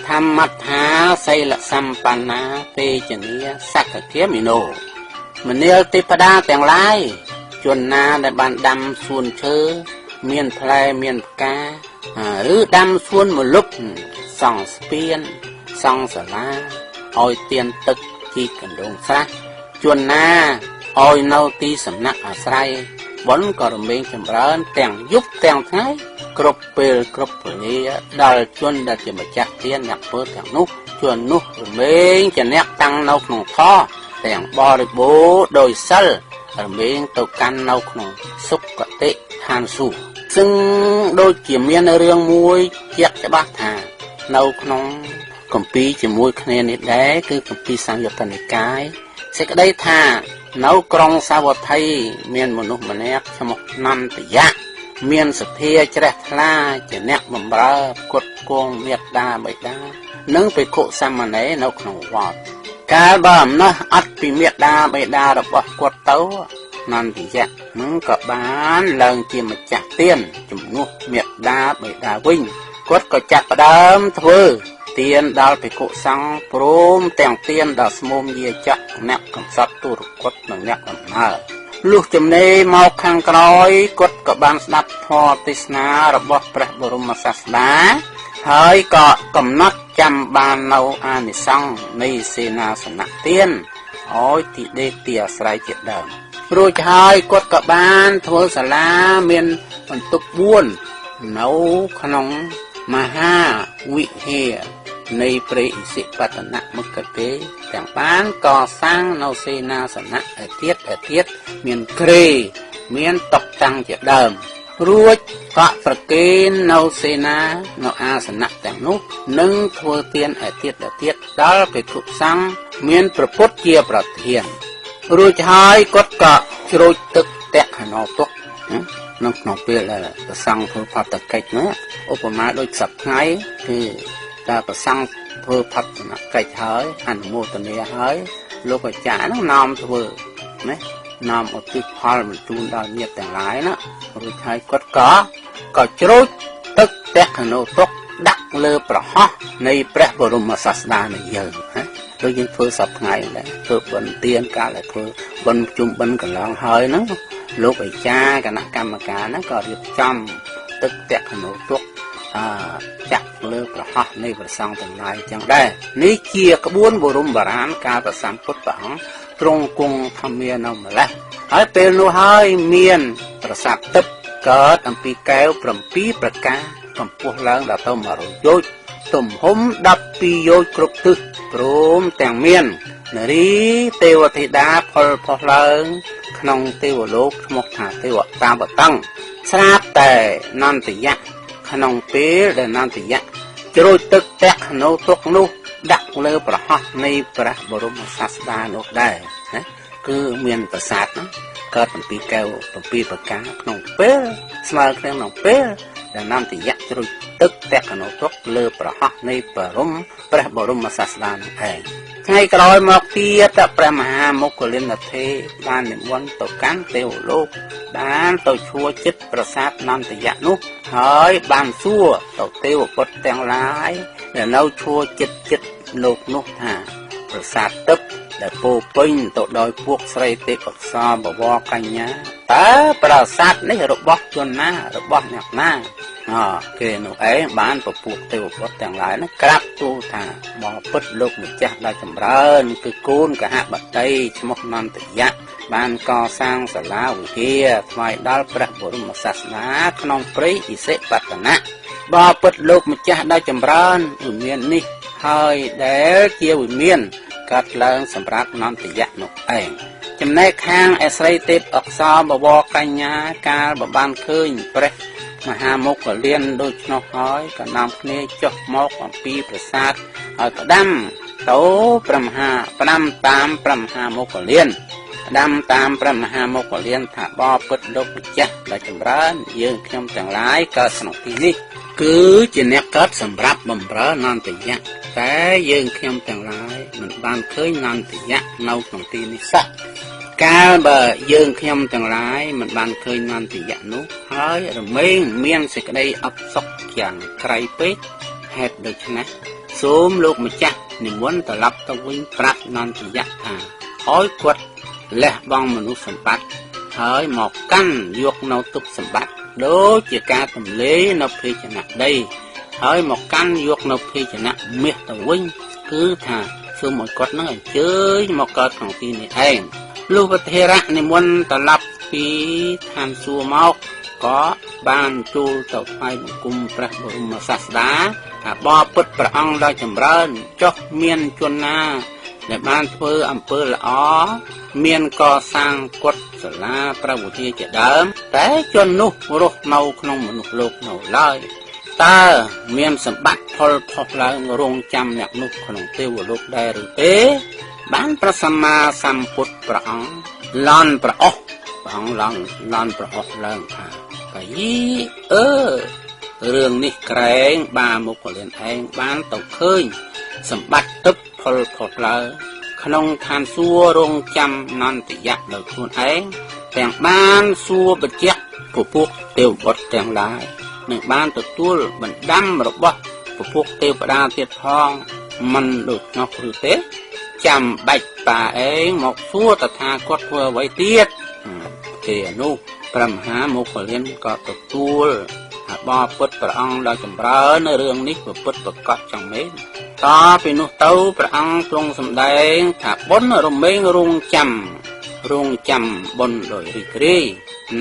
S10: ធម្មថាសីលសម្បណ្ណាទេចនីសក្ខេមិណោមនាលទេវតាទាំងឡាយជនណាដែលបានដាំសួនឈើមានផ្លែមានផ្កាឬដាំសួនមលុបសង់ស្ពានសង់សាលាឲ្យទៀនទឹកជីកណ្ដូងស្រះជនណាឲ្យនៅទីសំណាក់អាស្រ័យបុណ្យក៏រំលែងចម្រើនទាំងយប់ទាំងថ្ងៃគ្រប់ពេលគ្រប់វេលាដល់ជនដែលជាម្ចាស់ទានអ្នកធ្វើទាំងនោះជននោះរំលែងជាអ្នកតាំងនៅក្នុងធម៌ទាំងបរិបូរណ៍ដោយសិលរំលែងទៅកាន់នៅក្នុងសុគតិឋានសួគ៌ซึ่งដូចជាមានរឿងមួយជាក់ច្បាស់ថានៅក្នុងគម្ពីរជាមួយគ្នានេះដែរគឺគម្ពីរសង្យុត្តនិកាយសេចក្តីថានៅក្រុងសាវត្ថីមានមនុស្សម្នាក់ឈ្មោះនន្តយៈមានសទ្ធាជ្រះថ្លាជាអ្នកបម្រើផ្គត់ផ្គង់មេត្តាបិតានិងភិក្ខុសាមណេរនៅក្នុងវត្តកាលបើអំណោះអត់ពីមេត្តាបិតារបស់គាត់ទៅនន្តយៈនឹងក៏បានឡើងជាម្ចាស់ទានជំនួសមេត្តាបិតាវិញគាត់ក៏ចាប់ផ្ដើមធ្វើទានដល់ភិក្ខុសង្ឃព្រមទាំងទានដល់ស្មុំយាចកអ្នកកំសត់ទុរគតនិងអ្នកដំណើរ លុះចំណេមកខាងក្រោយគាត់ក៏បានស្ដាប់ធម៌ទេសនារបស់ព្រះបរមសាស្តាហើយក៏កំណត់ចាំបាននៅអានិសង្សនៃសេនាសនៈទានឲ្យទីដេកទីអាស្រ័យជាដើមរួចហើយគាត់ក៏បានធ្វើសាលាមានបន្ទប់4នៅក្នុងមហាវិហារនៃព្រះឥសិបតនមគ្គទេទាំងបានកសាងនៅសេនាសនៈឯទៀតមានគ្រែមានតុបតាំងជាដើមរួចក៏ប្រគេននៅសេនានៅអាសនៈទាំងនោះនឹងធ្វើទានឯទៀតដល់ភិក្ខុសង្ឃមានព្រះពុទ្ធជាប្រធានរួចហើយគាត់ក៏ជ្រោចទឹកតក្ខណោទុកនៅក្នុងពេលដែលព្រះសង្ឃធ្វើផតកិច្ចនោះឧបមាដូចសប្តាហ៍គឺតែព្រះសង្ឃធ្វើផតកិច្ចហើយអនុមោទនាហើយលោកអាចារ្យនឹងនាំធ្វើណានាំឧទ្ទិសផលបញ្ជូនដល់ញាតិទាំងឡាយណារួចហើយគាត់ក៏ជ្រោចទឹកតក្ខណោទុកដាក់លើប្រហោះនៃព្រះបរមសាស្តានៃយើងណាដូចយើងធ្វើសប្តាហ៍ដែរធ្វើបុណ្យទានកាលដែលធ្វើបុណ្យជុំបិណ្ឌកន្លងហើយហ្នឹងលោកអាចារ្យគណៈកម្មការហ្នឹងក៏រៀបចំទឹកតក្ខណោទុកចាក់លើប្រហោះនៃព្រះសង្ឃទាំងឡាយចឹងដែរនេះជាក្បួនបរមបារាណកាលព្រះសម្ពុទ្ធព្រះអង្គទ្រង់គង់ធម្មានៅម្លេះហើយពេលនោះហើយមានប្រាសាទទឹកកើតអំពីកែវ7ប្រការកម្ពស់ឡើងដល់ទៅ100យោជន៍ទំហំ12យោជន៍គ្រប់ទិសព្រមទាំងមាននារីទេវធីតាផលផុសឡើងក្នុងទេវលោកឈ្មោះថាទេវតាបតੰស្រាប់តែនន្តយៈក្នុងពេលដែលនន្តយៈជ្រោចទឹកតក្ខណោទុកនោះដាក់លើប្រហោះនៃព្រះបរមសាស្តានោះដែរណាគឺមានប្រាសាទហ្នឹងកើតអំពីកែវ7ប្រការក្នុងពេលស្មើគ្នាក្នុងពេលដែលនន្តយៈជ្រោចទឹកតក្ខណោទុកលើប្រហោះនៃព្រះបរមសាស្តានោះឯងថ្ងៃក្រោយមកទៀតព្រះមហាមុគលានធិបាននិមន្តទៅកាន់ទេវលោកបានទៅឈួរចិត្តប្រាសាទនន្តយៈនោះហើយបានសួរទៅទេវពុទ្ធទាំងឡាយដែលនៅឈួរចិត្តលោកនោះថាប្រាសាទទឹកដែលពោពេញទៅដោយពួកស្រីទេពអប្សរបវរកញ្ញាតើប្រាសាទនេះរបស់ជនណារបស់អ្នកណាគេនោះឯងបានពពួកទេវពុទ្ធទាំងឡាយនោះក្រាបទូលថាបបិទ្ធលោកម្ចាស់ដ៏ចម្រើនគឺកូនកហបតីឈ្មោះនន្តយៈបានកសាងសាលាវិហារថ្វាយដល់ព្រះបរមសាស្តាក្នុងព្រៃឥសិបតនៈបបិទ្ធលោកម្ចាស់ដ៏ចម្រើនវិមាននេះហើយដែលជាវិមានកាត់ឡើងសម្រាប់នន្តយៈនោះឯងចំណែកខាងអស្រីទេពអក្សរបវរកញ្ញាកាលបានឃើញព្រះមហាមុគលានដូច្នោះហើយក៏នាំគ្នាចុះមកអំពីប្រាសាទហើយផ្ដាំទៅផ្ដាំតាមព្រះមហាមុគលានផ្ដាំតាមព្រះមហាមុគលានថាបបិទ្ធលោកម្ចាស់ដ៏ចម្រើនយើងខ្ញុំទាំងឡាយកើតក្នុងទីនេះគឺជាអ្នកកើតសម្រាប់បម្រើនន្តយៈតែយើងខ្ញុំទាំងឡាយមិនបានឃើញនន្តយៈនៅក្នុងទីនេះសោះកាលបើយើងខ្ញុំទាំងឡាយមិនបានឃើញនន្តយៈនោះហើយរមែងមានសេចក្តីអបសុខយ៉ាងក្រៃពេកហេតុដូច្នេះសូមលោកម្ចាស់និមន្តត្រឡប់ទៅវិញប្រាប់នន្តយៈថាឲ្យគាត់លះបង់មនុស្សសម្បត្តិហើយមកកាន់យកនៅទុកសម្បត្តិដូចជាការទម្លាយនៅភេជ្ជៈដីហើយមកកាន់យកនៅភេជ្ជៈមាសទៅវិញគឺថាសូមឲ្យគាត់នឹងអញ្ជើញមកកើតក្នុងទីនេះឯងលុះពធរៈនិមន្តត្រឡប់ពីឋានសួគ៌មកក៏បានចូលទៅថ្វាយបង្គំព្រះបរមសាស្តាថាបបិទ្ធព្រះអង្គដ៏ចម្រើនចុះមានជនណាដែលបានធ្វើអំពើល្អមានកសាងកុដិសាលាព្រះវិហារជាដើមតែជននោះរស់នៅក្នុងមនុស្សលោកនៅឡើយតើមានសម្បត្តិផលផុសឡើងរងចាំអ្នកនោះក្នុងទេវលោកដែរឬទេបានព្រះសម្មាសម្ពុទ្ធព្រះអង្គឡន់ប្រអស់ព្រះអង្គឡន់ប្រអស់ឡើងថាកាយរឿងនេះក្រែងបាមុគលានឯងបានទៅឃើញសម្បត្តិទឹកផលផុសឡើងក្នុងឋានសួគ៌រងចាំនន្តយៈដោយខ្លួនឯងទាំងបានសួរបញ្ជាក់ពពួកទេវបុត្រទាំងឡាយនឹងបានទទួលបណ្ដាំរបស់ពពួកទេវតាទៀតផងមិនដូចនោះឬទេចាំបាច់ប៉ាឯងមកសួរតថាគតធ្វើអ្វីទៀត ជ័យនោះព្រះមហាមុខលានក៏ទទួលបបពុតព្រះអង្គដល់ចម្រើននៅរឿងនេះពុទ្ធប្រកាសចឹងមែនតពីនោះទៅព្រះអង្គទ្រង់សម្ដែងថាបុណ្យរមែងរងចាំបុណ្យដោយរីករាយ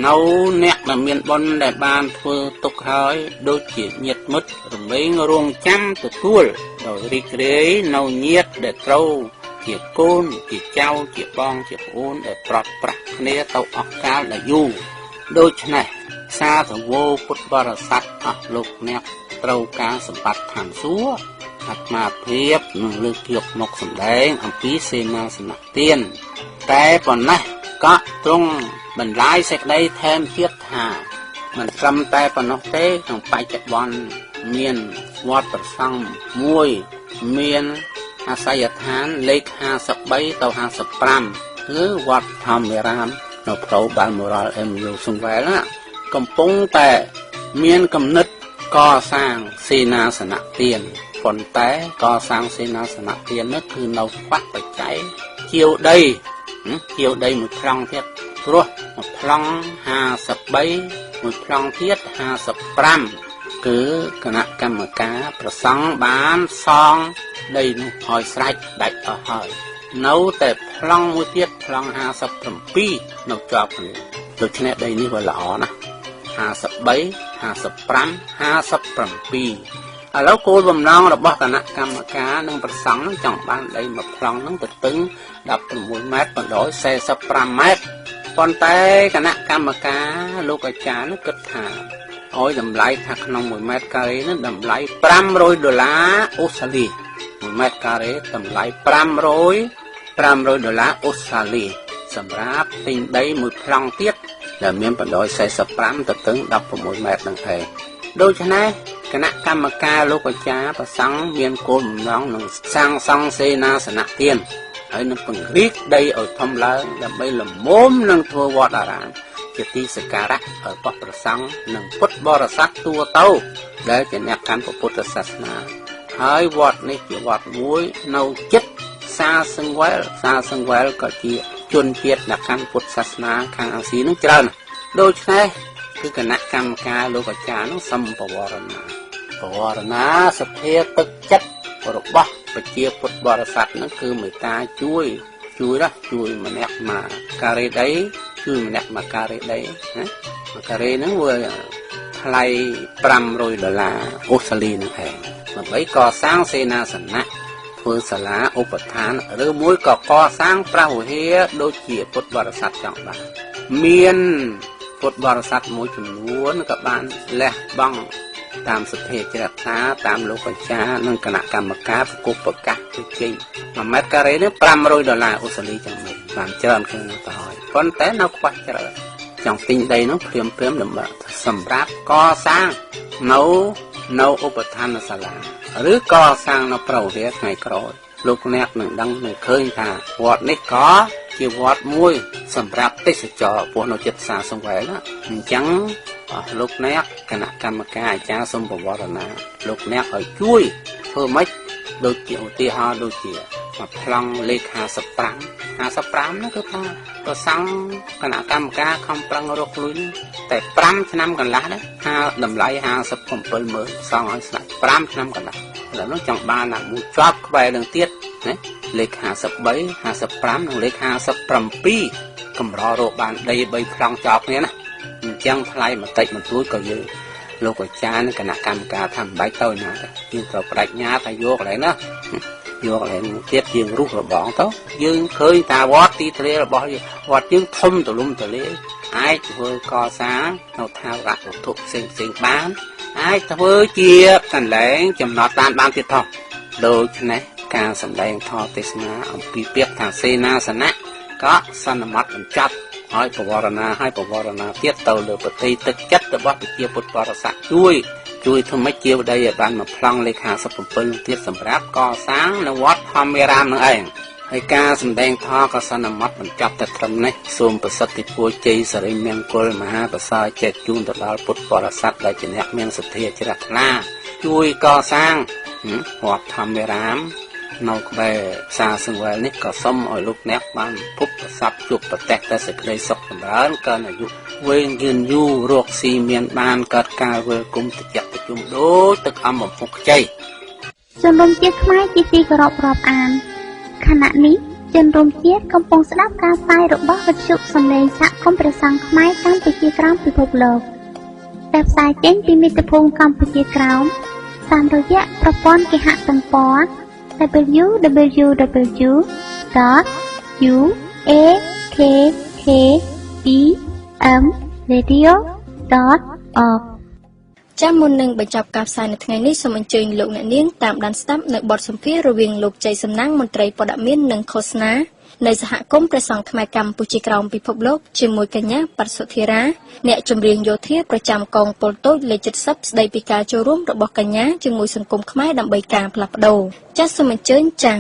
S10: នៅអ្នកដែលមានបុណ្យដែលបានធ្វើទុកហើយដូចជាញាតិមិត្តរមែងរងចាំទទួលដោយរីករាយនៅញាតិដែលត្រូវជាកូនជាចៅជាបងជាប្អូនដែលប្រត់ប្រាស់គ្នាទៅអស់កាលដែលយូរដូច្នេះសាធវោពុទ្ធបរិស័ទអស់លោកអ្នកត្រូវការសម្បត្តិឋានសួគ៌អាត្មាភាពនឹងលើកយកមកសម្ដែងអំពីសេនាសនៈទានតែប៉ុណ្ណេះក៏ទ្រង់បន្លាយសេចក្តីថែមទៀតថាមិនត្រឹមតែប៉ុណ្ណោះទេក្នុងបច្ចុប្បន្នមានវត្តប្រសង់មួយមានអាសយដ្ឋានលេខ53ទៅ55គឺវត្តធម្មរាមនៅផ្លូវបាល់មរលMU សង្វែលណាកំពុងតែមានគំនិតកសាងសេនាសនៈទានប៉ុន្តែកសាងសេនាសនៈទាននោះគឺនៅខ្វះបច្ច័យជាវដីមួយប្លង់ទៀតព្រោះមួយប្លង់53មួយប្លង់ទៀត55គឺគណៈកម្មការប្រសង់បានសងដីនោះឲ្យស្រេចដាច់អស់ហើយនៅតែប្លង់មួយទៀតប្លង់57នៅជាប់គ្នាដូច្នេះដីនេះវាល្អណាស់53 55 57ឥឡូវគោលបំណងរបស់គណៈកម្មការនិងប្រសង់នឹងចង់បានដីមួយប្លង់នឹងទៅទឹង16ម៉ែត្របណ្ដោយ45ម៉ែត្រប៉ុន្តែគណៈកម្មការលោកអាចារ្យនឹងគិតថាឲ្យតម្លៃថាក្នុង1ម៉ែត្រការ៉េនឹងតម្លៃ$500អូស្ត្រាលី1ម៉ែត្រការ៉េតម្លៃ$500អូស្ត្រាលីសម្រាប់ទិញដីមួយប្លង់ទៀតដែលមានបណ្ដោយ45ទៅទឹង16ម៉ែត្រនឹងឯងដូច្នេះគណៈកម្មការលោកអាចារ្យប្រសង់មានគោលបំណងនឹងសាងសង់សេនាសនៈទានហើយនឹងពង្រីកដីឲ្យធំឡើងដើម្បីលំមនឹងធ្វើវត្តអារាមជាទីសក្ការៈរបស់ប្រសង់និងពុទ្ធបរិស័ទទូទៅដែលជាអ្នកកាន់ពុទ្ធសាសនាហើយវត្តនេះជាវត្តមួយនៅជិតសាសង្វែលក៏ជាជនជាតិអ្នកកាន់ពុទ្ធសាសនាខាងអាស៊ីនឹងច្រើនដូច្នេះគឺគណៈកម្មការលោកអាចារ្យនឹងសម្បវរណាសទ្ធាទឹកចិត្តរបស់ប្រជាពុទ្ធបរិស័ទនឹងគឺមេត្តាជួយម្នាក់មកការ៉េដីជួយម្នាក់មកការ៉េដីណាមួយការ៉េហ្នឹងវាថ្លៃ$500អូស្ត្រាលីនឹងឯងដើម្បីកសាងសេនាសនៈធ្វើសាលាឧបដ្ឋានឬមួយក៏កសាងព្រះវិហារដូចជាពុទ្ធបរិស័ទចង់បានមានពុទ្ធបរិស័ទមួយចំនួនក៏បានលះបង់តាមសទ្ធាជ្រះថ្លាតាមលោកអាចារ្យនិងគណៈកម្មការប្រកាសជជែក1ម៉ែត្រការ៉េនេះ$500អូស្ត្រាលីចឹងមែនបានច្រើនជាងនោះទៅហើយប៉ុន្តែនៅខ្វះច្រើនចង់ទិញដីនោះព្រាមដើម្បីសម្រាប់កសាងនៅឧបដ្ឋានសាលាឬកសាងនៅប្រវត្តិថ្ងៃក្រោយលោកអ្នកនឹងដឹងនឹងឃើញថាវត្តនេះក៏ជាវត្តមួយសម្រាប់ទេសចរពោះនៅចិត្តសាសង្វែលណាអញ្ចឹងលោកអ្នកគណៈកម្មការអាចារ្យសូមបវរណាលោកអ្នកឲ្យជួយធ្វើម៉េចដូចជាឧទាហរណ៍ដូចជាមួយប្លង់លេខ55នោះគឺថាប្រសង់គណៈកម្មការខំប្រឹងរកលុយតែ5ឆ្នាំកន្លះដែរថាតម្លៃ570000សងឲ្យស្លាប់5ឆ្នាំកន្លះឥឡូវនោះចង់បានណាមួយជាប់ក្បែរនឹងទៀតណាលេខ53 55និងលេខ57កម្ររកបានដី3ប្លង់ជាប់គ្នាណាអញ្ចឹងថ្លៃបន្តិចបន្តួចក៏យើងលោកអាចារ្យនិងគណៈកម្មការថាមិនបាច់ទៅណាទេយើងត្រូវបដិញ្ញាថាយកកន្លែងណាយកកន្លែងទៀតយើងរុះរបងទៅយើងឃើញតាវត្តទីធ្លារបស់វត្តយើងធំទូលំទូលាយអាចធ្វើកសាងនៅថាវរៈវត្ថុផ្សេងបានអាចធ្វើជាកន្លែងចំណតតានបានទៀតផងដូច្នេះការសម្ដែងធម៌ទេសនាអំពីពាក្យថាសេនាសនៈក៏សន្មតបញ្ចប់ហើយបវរណាទៀតទៅលើប្រតិទឹកចិត្តរបស់ប្រជាពុទ្ធបរិស័ទជួយធ្វើម៉េចជាវដីឲ្យបានមួយប្លង់លេខ57ទៀតសម្រាប់កសាងនៅវត្តធម្មរាមនឹងឯងហើយការសម្ដែងធម៌ក៏សន្មតបញ្ចប់តែត្រឹមនេះសូមប្រសិទ្ធពរជ័យសិរីមង្គលមហាប្រសើរចេតជូនទៅដល់ពុទ្ធបរិស័ទដែលជាអ្នកមានសទ្ធាជ្រះថ្លាជួយកសាងវត្តធម្មរាម នៅក្បែរផ្សារសង្វែលនេះក៏សូមឲ្យលោកអ្នកបានភពប្រស័ព្ទជួបប្រទះតែសេចក្តីសុខចម្រើនកើនអាយុវែងយឺនយូររកស៊ីមានបានកើតការវិលគុំតិចប្រជុំដូចទឹកអំបំពុះខ្ចី
S1: ជនរួមជាតិខ្មែរជាទីគោរពរាប់អានខណៈនេះជនរួមជាតិកំពុងស្ដាប់ការផ្សាយរបស់វិទ្យុសំឡេងសហគមន៍ព្រះសង្ឃខ្មែរកម្ពុជាក្រោមពិភពលោកដែលផ្សាយចេញពីមាតុភូមិកម្ពុជាក្រោមតាមរយៈប្រព័ន្ធគេហទំព័រ www.uakkem.radio.org
S5: ចាំមុននឹងបញ្ចប់ការផ្សាយនៅថ្ងៃនេះសូមអញ្ជើញលោកអ្នកនាងតាមដានស្ដាប់នៅបទសម្ភាសន៍រវាងលោកជ័យសំណាងមន្ត្រីព័ត៌មាននិងឃោសនានៃសហគមន៍ព្រះសង្ឃខ្មែរកម្ពុជាក្រោមពិភពលោកជាមួយកញ្ញាប៉ាត់សុធារាអ្នកចម្រៀងយោធាប្រចាំកងពលតូចលេខ70ស្ដីពីការចូលរួមរបស់កញ្ញាជាមួយសង្គមខ្មែរដើម្បីការផ្លាស់ប្ដូរចាសសូមអញ្ជើញចា៎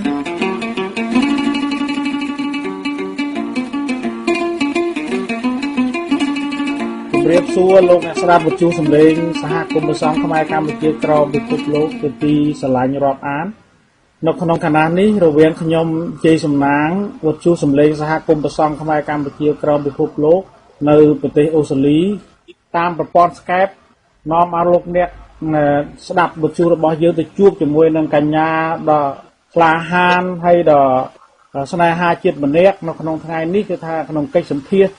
S11: ជំរាបសួរលោកអ្នកស្ដាប់វិទ្យុសំឡេងសហគមន៍ព្រះសង្ឃខ្មែរកម្ពុជាក្រោមពិភពលោកជាទីស្រឡាញ់រាប់អាននៅក្នុងគណៈនេះរវាងខ្ញុំជ័យសំណាងវិទ្យុសំឡេងសហគមន៍ព្រះសង្ឃខ្មែរកម្ពុជាក្រោមពិភពលោកនៅប្រទេសអូស្ត្រាលីតាមប្រព័ន្ធ Skype នាំឲ្យលោកអ្នកស្ដាប់វិទ្យុរបស់យើងទៅជួបជាមួយនឹងកញ្ញាដ៏ក្លាហានហើយដ៏ស្នេហាជាតិម្នាក់នៅក្នុងថ្ងៃនេះគឺថាក្នុងកិច្ចសម្ភាសន៍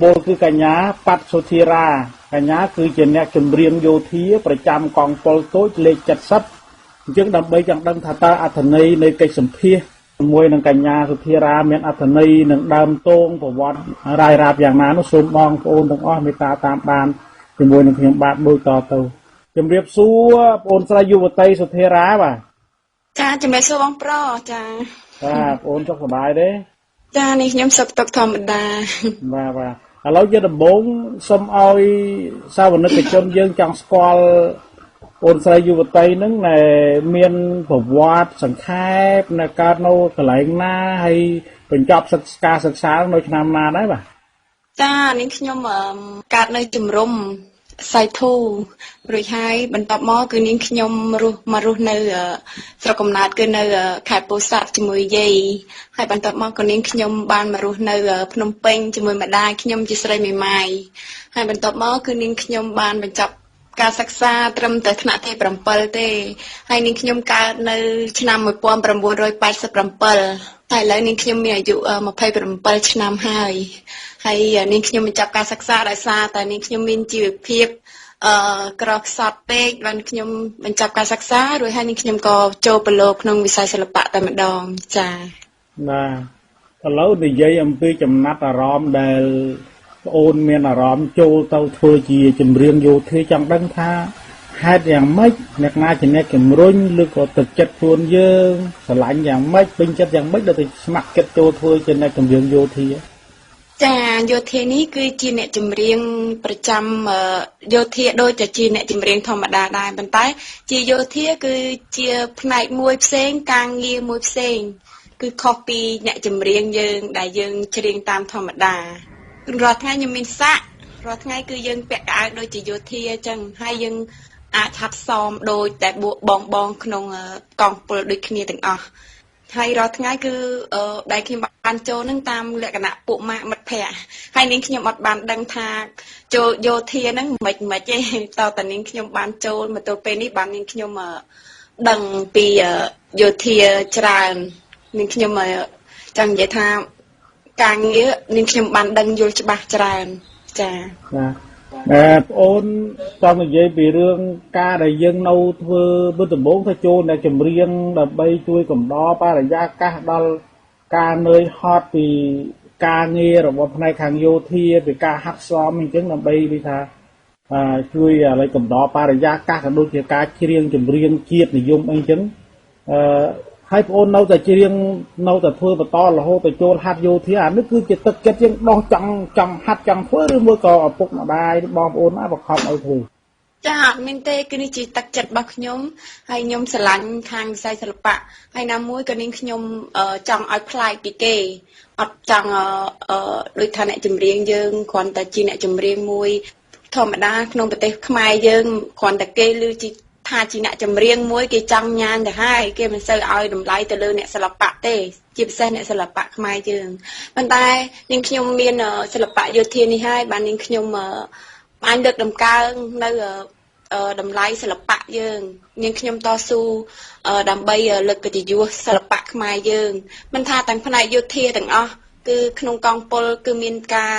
S11: ពលគឺកញ្ញាប៉ាត់សុធារាកញ្ញាគឺជាអ្នកចម្រៀងយោធាប្រចាំកងពលតូចលេខ70អញ្ចឹងដើម្បីចង់ដឹងថាតើអត្ថន័យនៃកិច្ចសម្ភាសន៍ជាមួយនឹងកញ្ញាសុធារាមានអត្ថន័យនឹងដើមតោងប្រវត្តិរាយរាប់យ៉ាងណានោះសូមបងប្អូនទាំងអស់មេត្តាតាមបានជាមួយនឹងខ្ញុំបាទដូចតទៅជំរាបសួរបងប្អូនស្រីយុវតីសុធារាបាទចាជំរាបសួរបងប្រុសចាបាទបងប្អូនសុខសប្បាយទេចានេះខ្ញុំសុខទុក្ខធម្មតាបាទឥឡូវជាដំបូងសូមឲ្យសាវនិកជនយើងចង់ស្គាល់អូនស្រីយុវតីហ្នឹងមានប្រវត្តិសង្ខេបនៅកើតនៅកន្លែងណាហើយបញ្ចប់សិក្សានៅឆ្នាំណាដែរបាទចានេះខ្ញុំកើតនៅជំរំសៃធូរួចហើយបន្ទាប់មកគឺនាងខ្ញុំរស់នៅស្រុកកំណើតគឺនៅខេត្តពោធិ៍សាត់ជាមួយយាយហើយបន្ទាប់មកក៏នាងខ្ញុំបានមករស់នៅភ្នំពេញជាមួយម្ដាយខ្ញុំជាស្រីមេម៉ាយហើយបន្ទាប់មកគឺនាងខ្ញុំបានបញ្ចប់ការសិក្សាត្រឹមតែថ្នាក់ទី7ទេហើយនាងខ្ញុំកើតនៅឆ្នាំ1987តែឥឡូវនាងខ្ញុំមានអាយុ27ឆ្នាំហើយនាងខ្ញុំបញ្ចប់ការសិក្សាដោយសារតែនាងខ្ញុំមានជីវភាពក្រខ្សត់ពេកបានខ្ញុំបញ្ចប់ការសិក្សារួចហើយនាងខ្ញុំក៏ចូលប្រឡូកក្នុងវិស័យសិល្បៈតែម្ដងចា៎បាទឥឡូវនិយាយអំពីចំណាត់អារម្មណ៍ដែលបងអូនមានអារម្មណ៍ចូលទៅធ្វើជាចម្រៀងយោធាចង់ដឹងថាហេតុយ៉ាងម៉េចអ្នកណាជាអ្នកជំរុញឬក៏ទឹកចិត្តខ្លួនយើងស្រឡាញ់យ៉ាងម៉េចពេញចិត្តយ៉ាងម៉េចដល់ទៅស្ម័គ្រចិត្តចូលធ្វើជាអ្នកចម្រៀងយោធាចាយោធានេះគឺជាអ្នកចម្រៀងប្រចាំយោធាដូចតែជាអ្នកចម្រៀងធម្មតាដែរប៉ុន្តែជាយោធាគឺជាផ្នែកមួយផ្សេងការងារមួយផ្សេងគឺខុសពីអ្នកចម្រៀងយើងដែលយើងច្រៀងតាមធម្មតារាល់ថ្ងៃខ្ញុំមានសាក់រាល់ថ្ងៃគឺយើងពាក់កៅអៅដូចជាយោធាអញ្ចឹងហើយយើងអាចហាត់សមដូចតែបងក្នុងកងពលដូចគ្នាទាំងអស់ហើយរាល់ថ្ងៃគឺដែលខ្ញុំបានចូលនឹងតាមលក្ខណៈពួកម៉ាក់មិត្តភ័ក្តិហើយនាងខ្ញុំអត់បានដឹងថាចូលយោធាហ្នឹងមិនទេតើតានាងខ្ញុំបានចូលមកទល់ពេលនេះបាននាងខ្ញុំដឹងពីយោធាច្រើននាងខ្ញុំចង់និយាយថាការងារនាងខ្ញុំបានដឹងយល់ច្បាស់ច្រើនចា៎បាទបងអូនចង់និយាយពីរឿងការដែលយើងនៅធ្វើមុនដំបូងទៅចូលនៅចម្រៀងដើម្បីជួយកំដរបរិយាកាសដល់ការនឿយហត់ពីការងាររបស់ផ្នែកខាងយោធាពីការហាត់សមអញ្ចឹងដើម្បីនិយាយថាជួយឲ្យកំដរបរិយាកាសក៏ដូចជាការច្រៀងចម្រៀងជាតិនិយមអីអញ្ចឹងហើយបងអូននៅតែច្រៀងនៅតែធ្វើបន្តរហូតទៅចូលហាត់យោធាអានេះគឺជាទឹកចិត្តយើងដោះចង់ហាត់ចង់ធ្វើឬមួយក៏ឪពុកម្ដាយបងប្អូនបង្ខំឲ្យធ្វើចាអត់មានទេគឺនេះជាទឹកចិត្តរបស់ខ្ញុំហើយខ្ញុំស្រឡាញ់ខាងវិស័យសិល្បៈហើយណាមួយក៏នាងខ្ញុំចង់ឲ្យប្លែកពីគេអត់ចង់ដូចថាអ្នកចម្រៀងយើងគ្រាន់តែជាអ្នកចម្រៀងមួយធម្មតាក្នុងប្រទេសខ្មែរយើងគ្រាន់តែគេឮជា ថាជាអ្នកចម្រៀងមួយគេចង់ញ៉ាំទៅហើយគេមិនសូវឲ្យតម្លៃទៅលើអ្នកសិល្បៈទេជាពិសេសអ្នកសិល្បៈខ្មែរយើងប៉ុន្តែនាងខ្ញុំមានសិល្បៈយោធានេះហើយបាននាងខ្ញុំបានលើកដំកើងនៅតម្លៃសិល្បៈយើងនាងខ្ញុំតស៊ូដើម្បីលើកកិត្តិយសសិល្បៈខ្មែរយើងមិនថាទាំងផ្នែកយោធាទាំងអស់គឺក្នុងកងពលគឺមានការ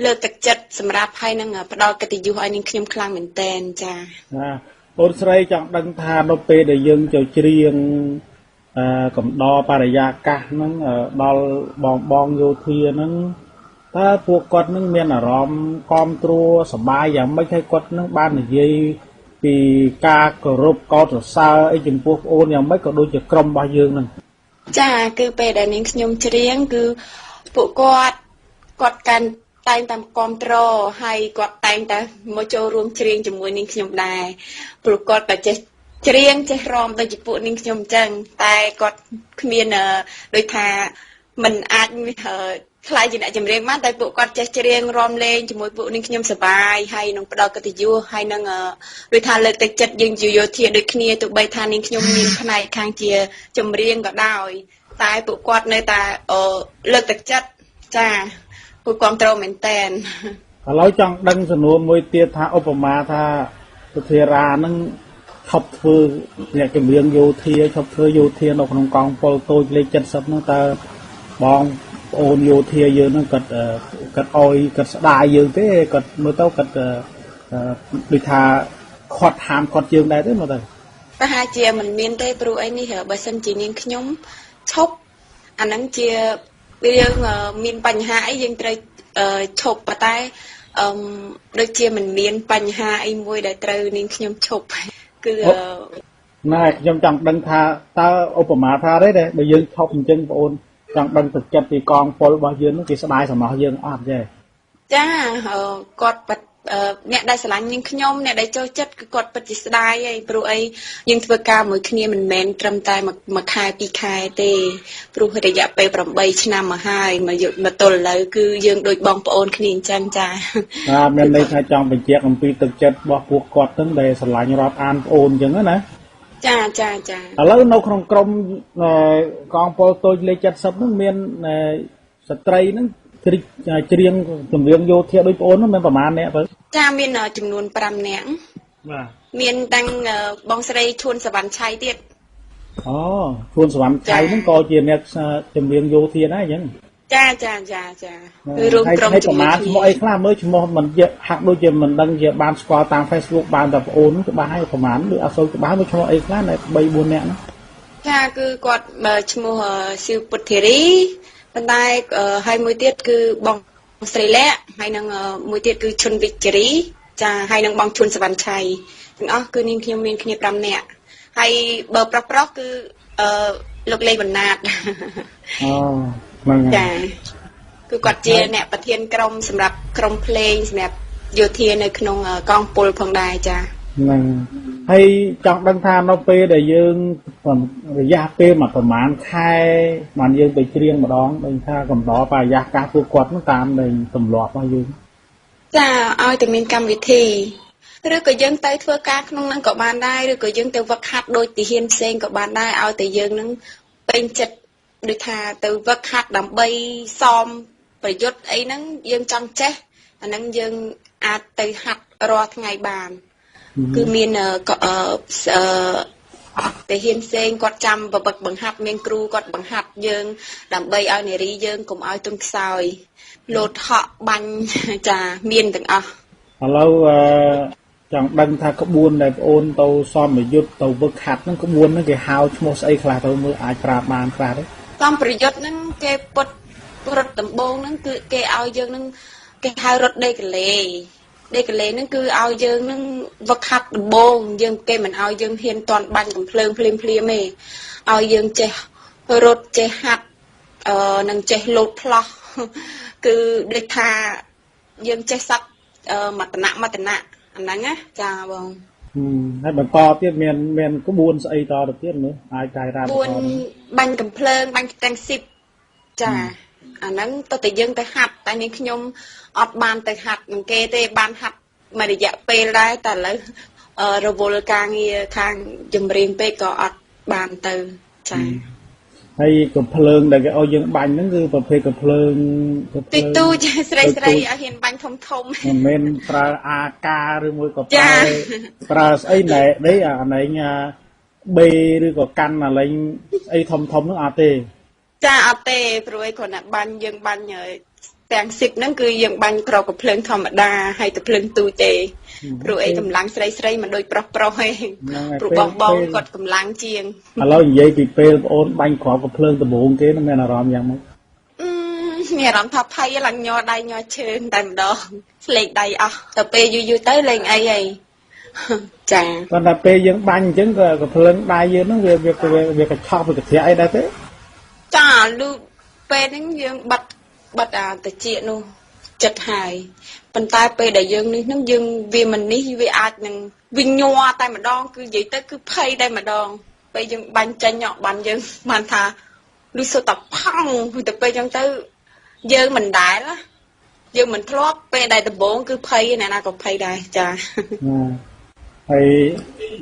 S11: លើកទឹកចិត្តសម្រាប់ហើយនឹងផ្ដល់កិត្តិយសឲ្យនាងខ្ញុំខ្លាំងមែនតែនចា៎
S12: អូនស្រីចង់ដឹងថានៅពេលដែលយើងចូលច្រៀងកំដរបរិយាកាសហ្នឹងដល់បងយោធាហ្នឹងតើពួកគាត់នឹងមានអារម្មណ៍គាំទ្រសប្បាយយ៉ាងម៉េចហើយគាត់នឹងបាននិយាយពីការគោរពកោតសរសើរអីចំពោះប្អូនយ៉ាងម៉េចក៏ដូចជាក្រុមរបស់យើងហ្នឹង
S11: ចាគឺពេលដែលនាងខ្ញុំច្រៀងគឺពួកគាត់កាន់តែងតាមគាំទ្រហើយគាត់តែងតែមកចូលរួមច្រៀងជាមួយនាងខ្ញុំដែរព្រោះគាត់ក៏ចេះច្រៀងចេះរាំដូចជាពួកនាងខ្ញុំអញ្ចឹងតែគាត់គ្មានដូចថាមិនអាចខ្លាយជាអ្នកចម្រៀងបានតែពួកគាត់ចេះច្រៀងរាំលេងជាមួយពួកនាងខ្ញុំសប្បាយហើយនឹងផ្ដល់កិត្តិយសហើយនឹងដូចថាលើកទឹកចិត្តយើងជាយោធាដូចគ្នាទោះបីថានាងខ្ញុំមានផ្នែកខាងជាចម្រៀងក៏ដោយតែពួកគាត់នៅតែលើកទឹកចិត្តចាពួកគាំទ្រមែនតែន
S12: ឥឡូវចង់ដឹងសំណួរមួយទៀតថាឧបមាថាសុធារានឹងឈប់ធ្វើអ្នកចម្រៀងយោធាឈប់ធ្វើយោធានៅក្នុងកងពលតូចលេខ70ហ្នឹងតើបងប្អូនយោធាយើងហ្នឹងគាត់អោយគាត់ស្ដាយយើងទេគាត់មើលទៅគាត់ដូចថាខាត់ហាមគាត់យើងដែរទេមើលទៅ
S11: ប្រហែលជាមិនមានទេព្រោះអីនេះបើសិនជានាងខ្ញុំឈប់អាហ្នឹងជាយើងមានបញ្ហាអីយើងត្រូវឈប់ប៉ុន្តែដូចជាមិនមានបញ្ហាអីមួយដែលត្រូវនាងខ្ញុំឈប់គឺ
S12: ណែខ្ញុំចង់ដឹងថាតើឧបមាថាទេបើយើងឈប់អញ្ចឹងបងអូនចង់ដឹងទឹកចិត្តពីកងពលរបស់យើងគេស្ដាយសម្រាប់យើងអត់ទេ
S11: ចាគាត់អ្នកដែលស្រឡាញ់នាងខ្ញុំអ្នកដែលចូលចិត្តគឺគាត់ពិតជាស្ដាយហើយព្រោះអីយើងធ្វើការមួយគ្នាមិនមែនត្រឹមតែមួយខែពីរខែទេព្រោះរយៈពេល8ឆ្នាំមកហើយមកទល់ឥឡូវគឺយើងដូចបងប្អូនគ្នាអញ្ចឹងចា
S12: មានន័យថាចង់បញ្ជាក់អំពីទឹកចិត្តរបស់ពួកគាត់ហ្នឹងដែលស្រឡាញ់រាប់អានប្អូនអញ្ចឹងណា
S11: ចា
S12: ឥឡូវនៅក្នុងក្រុមកងពលតូចលេខ70ហ្នឹងមានស្ត្រីហ្នឹងច្រៀងចម្រៀងយោធាដូចប្អូនហ្នឹងមានប្រហែលអ្នកទៅ
S11: ចាមានចំនួន5នាក់
S12: បាទ
S11: មានតាំងបងស្រីឈួនសវណ្ណឆៃទៀត
S12: ឈួនសវណ្ណឆៃហ្នឹងក៏ជាអ្នកចម្រៀងយោធាដែរអញ្ចឹង
S11: ចាគឺរួមក្រុម
S12: ជាមួយគ្នាឈ្មោះអីខ្លះមើលឈ្មោះមិនហាក់ដូចជាមិនដឹងជាបានស្គាល់តាម Facebook បានតែប្អូនច្បាស់ហើយប្រហែលឬអត់សូវច្បាស់មើលឈ្មោះអីខ្លះតែ3 4នាក់ហ្នឹង
S11: ចាគឺគាត់ឈ្មោះស៊ីវពុទ្ធធារីប៉ុន្តែហើយមួយទៀតគឺបងស្រីលក្ខហើយនឹងមួយទៀតគឺឈុនវិជ្ជរីចាហើយនឹងបងឈុនសវណ្ណឆៃទាំងអស់គឺនាងខ្ញុំមានគ្នា5នាក់ហើយបើប្រុសគឺលោកលេបណ្ណាតចាគឺគាត់ជាអ្នកប្រធានក្រុមសម្រាប់ក្រុមភ្លេងសម្រាប់យោធានៅក្នុងកងពលផងដែរចា
S12: ហ្នឹងហើយចង់ដឹងថានៅពេលដែលយើងរយៈពេលប្រហែលខែបានយើងទៅច្រៀងម្ដងដូចថាកំដរបរិយាកាសពួកគាត់តាមនៃទម្លាប់របស់យើង
S11: ចាឲ្យតែមានកម្មវិធីឬក៏យើងទៅធ្វើការក្នុងហ្នឹងក៏បានដែរឬក៏យើងទៅវឹកហាត់ដូចទាហានផ្សេងក៏បានដែរឲ្យតែយើងនឹងពេញចិត្តដូចថាទៅវឹកហាត់ដើម្បីសមប្រយុទ្ធអីហ្នឹងយើងចង់ចេះអាហ្នឹងយើងអាចទៅហាត់រាល់ថ្ងៃបានគឺមានទាហានផ្សេងគាត់ចាំបង្ហាត់មានគ្រូគាត់បង្ហាត់យើងដើម្បីឲ្យនារីយើងកុំឲ្យទន់ខ្សោយលោតហក់បាញ់ចាមានទាំងអស់
S12: ឥឡូវចង់ដឹងថាក្បួនដែលប្អូនទៅសមយុទ្ធទៅវឹកហាត់ហ្នឹងក្បួនហ្នឹងគេហៅឈ្មោះស្អីខ្លះទៅមើលអាចប្រាប់បានខ្លះទេ
S11: សមប្រយុទ្ធហ្នឹងគេពុតរត់ដំបងហ្នឹងគឺគេឲ្យយើងហ្នឹងគេហៅរត់ដេកលេហ្នឹងគឺឲ្យយើងនឹងវឹកហាត់ដំបងយើងគេមិនឲ្យយើងហ៊ានតន់បាញ់កំភ្លើងភ្លាមទេឲ្យយើងចេះរត់ចេះហាត់នឹងចេះលោតផ្លោះគឺដូចថាយើងចេះសັບមតនៈអាហ្នឹងណាចាបង
S12: ហើយបន្តទៀតមានក្បួនស្អីតទៅទៀតមើលអាចកាយរ៉ា
S11: ក្បួនបាញ់កំភ្លើងបាញ់ទាំងស៊ីបចាអាហ្នឹងទៅតែយើងទៅហាត់តែនាងខ្ញុំអត់បានទៅហាត់នឹងគេទេបានហាត់មួយរយៈពេលដែរតែឥឡូវ រវល់ការងារខាងចម្រៀងពេកក៏អត់បានទៅចា
S12: ហើយកំភ្លើងដែលគេឲ្យយើងបាញ់ហ្នឹងគឺប្រភេទកំភ្លើង
S11: ទីទូចស្រីស្រីឲ្យហ៊ានបាញ់ធំធំ
S12: មិនមែនប្រើអាការឬមួយក៏ប្រើស្អីណែនេះអាណែងបេឬក៏កាន់អាឡែងអីធំធំហ្នឹងអត់ទេ
S11: ចាអត់ទេព្រោះឯគ្រាន់តែបាញ់យើងបាញ់ទាំង10ហ្នឹងគឺយើងបាញ់ក្រកំភ្លើងធម្មតាហើយតែភ្លើងទូចទេព្រោះឯកម្លាំងស្រីស្រីមិនដូចប្រុសប្រុសទេព្រោះបងគាត់កម្លាំងជាង
S12: ឥឡូវនិយាយពីពេលបងអូនបាញ់ក្រកំភ្លើងដំបូងគេនឹងមានអារម្មណ៍យ៉ាងម៉េច
S11: មានអារម្មណ៍ថាភ័យឡើងញ័រដៃញ័រជើងតែម្ដងស្លេកដៃអស់ទៅពេលយូរទៅលេងអីហីចា
S12: ប៉ុន្តែពេលយើងបាញ់អញ្ចឹងក៏កំភ្លើងដៃយើងហ្នឹងវាកញ្ឆក់វាកធ្រាក់អីដែរទេ
S11: ចាលឺពេលហ្នឹងយើងបាត់អាតិចនោះចិត្តហើយប៉ុន្តែពេលដែលយើងនេះហ្នឹងយើងវាមិននេះវាអាចនឹងវិញញ័រតែម្ដងគឺនិយាយទៅគឺភ័យតែម្ដងពេលយើងបាញ់ចេញបានយើងបានថាលឺសុទ្ធតែផង់ទៅពេលអញ្ចឹងទៅយើងមិនដែលយើងមិនធ្លាប់ពេលដែលដំបូងគឺភ័យអ្នកណាក៏ភ័យដែរចា
S12: ហើយ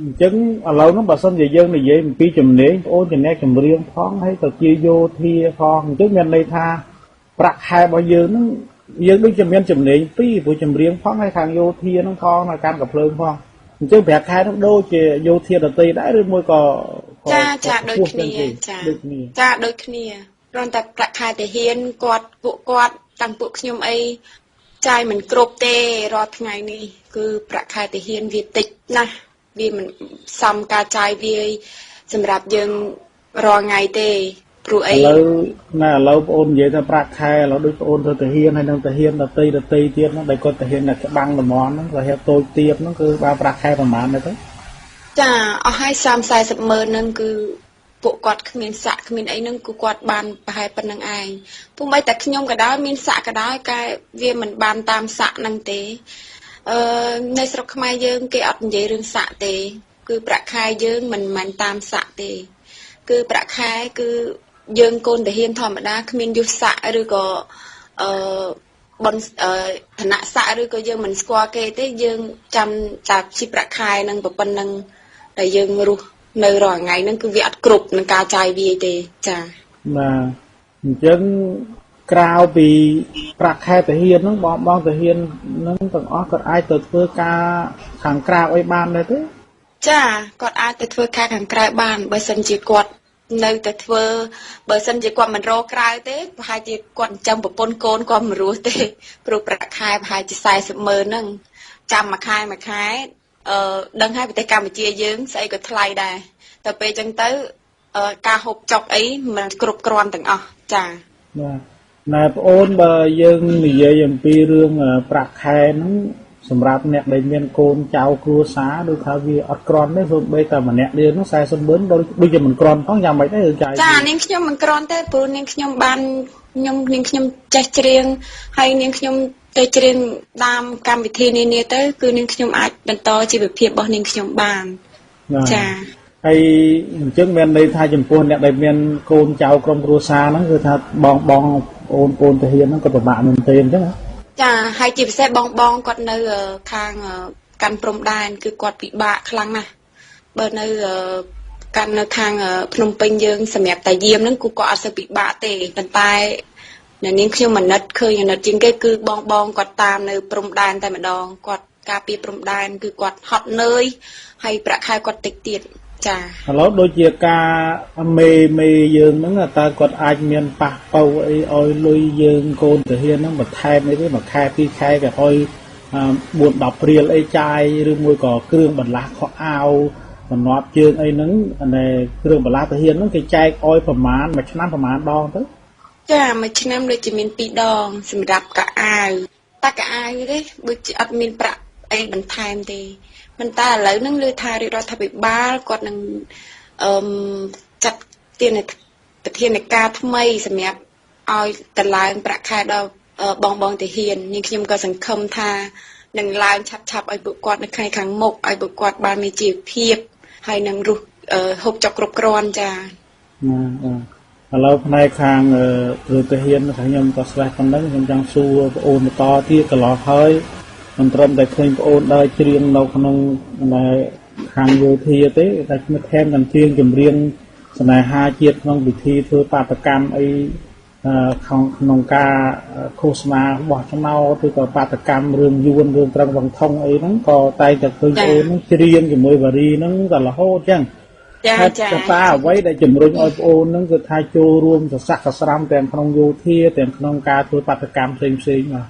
S12: អញ្ចឹងឥឡូវហ្នឹងបើសិនជាយើងនិយាយអំពីចំណេញបងអូនចំណេះចម្រៀងផងហើយក៏ជាយោធាផងអញ្ចឹងមានន័យថាប្រាក់ខែរបស់យើងហ្នឹងយើងដូចជាមានចំណេញពីរព្រោះចម្រៀងផងហើយខាងយោធាហ្នឹងផងនៅកាន់កំភ្លើងផងអញ្ចឹងប្រាក់ខែហ្នឹងដូចជាយោធាដទៃដែរឬមួយក៏
S11: ចាដូចគ្នាចាដូចគ្នាគ្រាន់តែប្រាក់ខែទាហានពួកគាត់តាំងពួកខ្ញុំអីចាយមិនគ្រប់ទេរាល់ថ្ងៃនេះគឺប្រាក់ខែទាហានវាតិចណាស់វាមិនសមការចាយវាសម្រាប់យើងរាល់ថ្ងៃទេព្រោះអីឥឡូវ
S12: បងអូននិយាយថាប្រាក់ខែឥឡូវដូចបងអូនធ្វើទាហានហើយនឹងទាហានដទៃទៀតហ្នឹងដែលគាត់ទាហានតែច្បាំងល្មមហ្នឹងក៏ហេតុតូចទៀបហ្នឹងគឺបើប្រាក់ខែប្រហែលដែរទៅ
S11: ចាអស់ហើយ30-40ម៉ឺនហ្នឹងគឺពួកគាត់គ្មានសាក់គ្មានអីហ្នឹងគឺគាត់បានប្រហែលប៉ុណ្្នឹងឯងពួកមិនតែខ្ញុំក៏ដោយមានសាក់ក៏ដោយតែវាមិនបានតាមសាក់ហ្នឹងទេនៅស្រុកខ្មែរយើងគេអត់និយាយរឿងសាក់ទេគឺប្រាក់ខែយើងមិនមែនតាមសាក់ទេគឺប្រាក់ខែគឺយើងកូនទាហានធម្មតាគ្មានយុស័កឬក៏បនឋានៈស័កឬក៏យើងមិនស្គាល់គេទេយើងចាំចាប់ជីប្រាក់ខែនឹងប៉ុណ្្នឹងដែលយើងរស់នៅរាល់ថ្ងៃហ្នឹងគឺវាអត់គ្រប់នឹងការចាយវាទេចា
S12: បាទអញ្ចឹងក្រៅពីប្រាក់ខែទាហានហ្នឹងបងទាហានហ្នឹងទាំងអស់គាត់អាចទៅធ្វើការខាងក្រៅអីបានដែរទេ
S11: ចាគាត់អាចទៅធ្វើការខាងក្រៅបានបើសិនជាគាត់នៅតែធ្វើបើសិនជាគាត់មិនរកក្រៅទេប្រហែលជាគាត់ចិញ្ចឹមប្រពន្ធកូនគាត់មិនរស់ទេព្រោះប្រាក់ខែប្រហែលជា40ម៉ឺនហ្នឹងចាំមួយខែដឹងហើយប្រទេសកម្ពុជាយើងស្អីក៏ថ្លៃដែរតែពេលអញ្ចឹងទៅការហូបចុកអីមិនគ្រប់គ្រាន់ទាំងអស់ចា
S12: បាទណែបងអូនបើយើងនិយាយអំពីរឿងប្រាក់ខែហ្នឹងសម្រាប់អ្នកដែលមានកូនចៅគ្រួសារដូចថាវាអត់គ្រាន់ទេសូម្បីតែម្នាក់ទៀតហ្នឹង40ម៉ឺនដូចជាមិនគ្រាន់ផងយ៉ាងម៉េចដែរ
S11: ចានាងខ្ញុំមិនគ្រាន់ទេព្រោះនាងខ្ញុំបាននាងខ្ញុំចេះច្រៀងហើយនាងខ្ញុំទៅច្រៀងតាមកម្មវិធីនានាទៅគឺនាងខ្ញុំអាចបន្តជីវភាពរបស់នាងខ្ញុំបានចា
S12: ហើយអញ្ចឹងមានន័យថាចំពោះអ្នកដែលមានកូនចៅក្រុមគ្រួសារហ្នឹងគឺថាបងអូនកូនទាហានហ្នឹងក៏ពិបាកមែនទេអញ្ចឹង
S11: ចាហើយជាពិសេសបងគាត់នៅខាងកាន់ព្រំដែនគឺគាត់ពិបាកខ្លាំងណាស់បើនៅកាន់នៅខាងភ្នំពេញយើងសម្រាប់តាយាមហ្នឹងគឺគាត់អត់សូវពិបាកទេប៉ុន្តែនាងខ្ញុំអាណិតឃើញអាណិតជាងគេគឺបងគាត់តាមនៅព្រំដែនតែម្ដងគាត់ការពារព្រំដែនគឺគាត់ហត់នឿយហើយប្រាក់ខែគាត់តិចទៀតចា
S12: ឥឡូវដូចជាការមេយើងហ្នឹងតើគាត់អាចមានប៉ះប៉ូវអីឲ្យលុយយើងកូនទាហានហ្នឹងបន្ថែមអីទេមួយខែពីរខែក៏ឲ្យ4-10រៀលអីចាយឬមួយក៏គ្រឿងបន្លាស់ខោអាវបំណត់ជើងអីហ្នឹងគ្រឿងបន្លាស់ទាហានហ្នឹងគេចែកឲ្យប្រមាណមួយឆ្នាំប្រមាណដងទៅ
S11: ចាមួយឆ្នាំដូចជាមាន2ដងសម្រាប់កៅអាវតែកៅអាវទេដូចជាអត់មានប្រាក់អីបន្ថែមទេប៉ុន្តែឥឡូវហ្នឹងលើថារាជរដ្ឋាភិបាលគាត់នឹងចាត់ប្រធានការថ្មីសម្រាប់ឲ្យតឡើងប្រាក់ខែដល់បងទាហាននាងខ្ញុំក៏សង្ឃឹមថានឹងឡើងឆាប់ឲ្យពួកគាត់នៅថ្ងៃខាងមុខឲ្យពួកគាត់បានមានជីវភាពហើយនឹងរស់ហូបចុកគ្រប់គ្រាន់ចា
S12: ឥឡូវផ្នែកខាងទាហានខ្ញុំក៏ស្វែងប៉ុណ្ណឹងខ្ញុំចង់សួរបងអូនបន្តទៀតកន្លងហើយ មិនត្រឹមតែឃើញប្អូនដើរច្រៀងនៅក្នុងខាងយោធាទេតែខ្ញុំថែមទាំងច្រៀងចម្រៀងស្នេហាជាតិក្នុងពិធីធ្វើបាតកម្មអីក្នុងការឃោសនារបស់ឆ្នោតឬក៏បាតកម្មរឿងយួនរឿងត្រឹងវងថងអីហ្នឹងក៏តែងតែឃើញប្អូនហ្នឹងច្រៀងជាមួយវ៉ារីហ្នឹងតែរហូតចឹងចាតាអ្វីដែលជំរុញឲ្យប្អូនហ្នឹងគឺថាចូលរួមសស័កសស្រាំទាំងក្នុងយោធាទាំងក្នុងការធ្វើបាតកម្មផ្សេងបាទ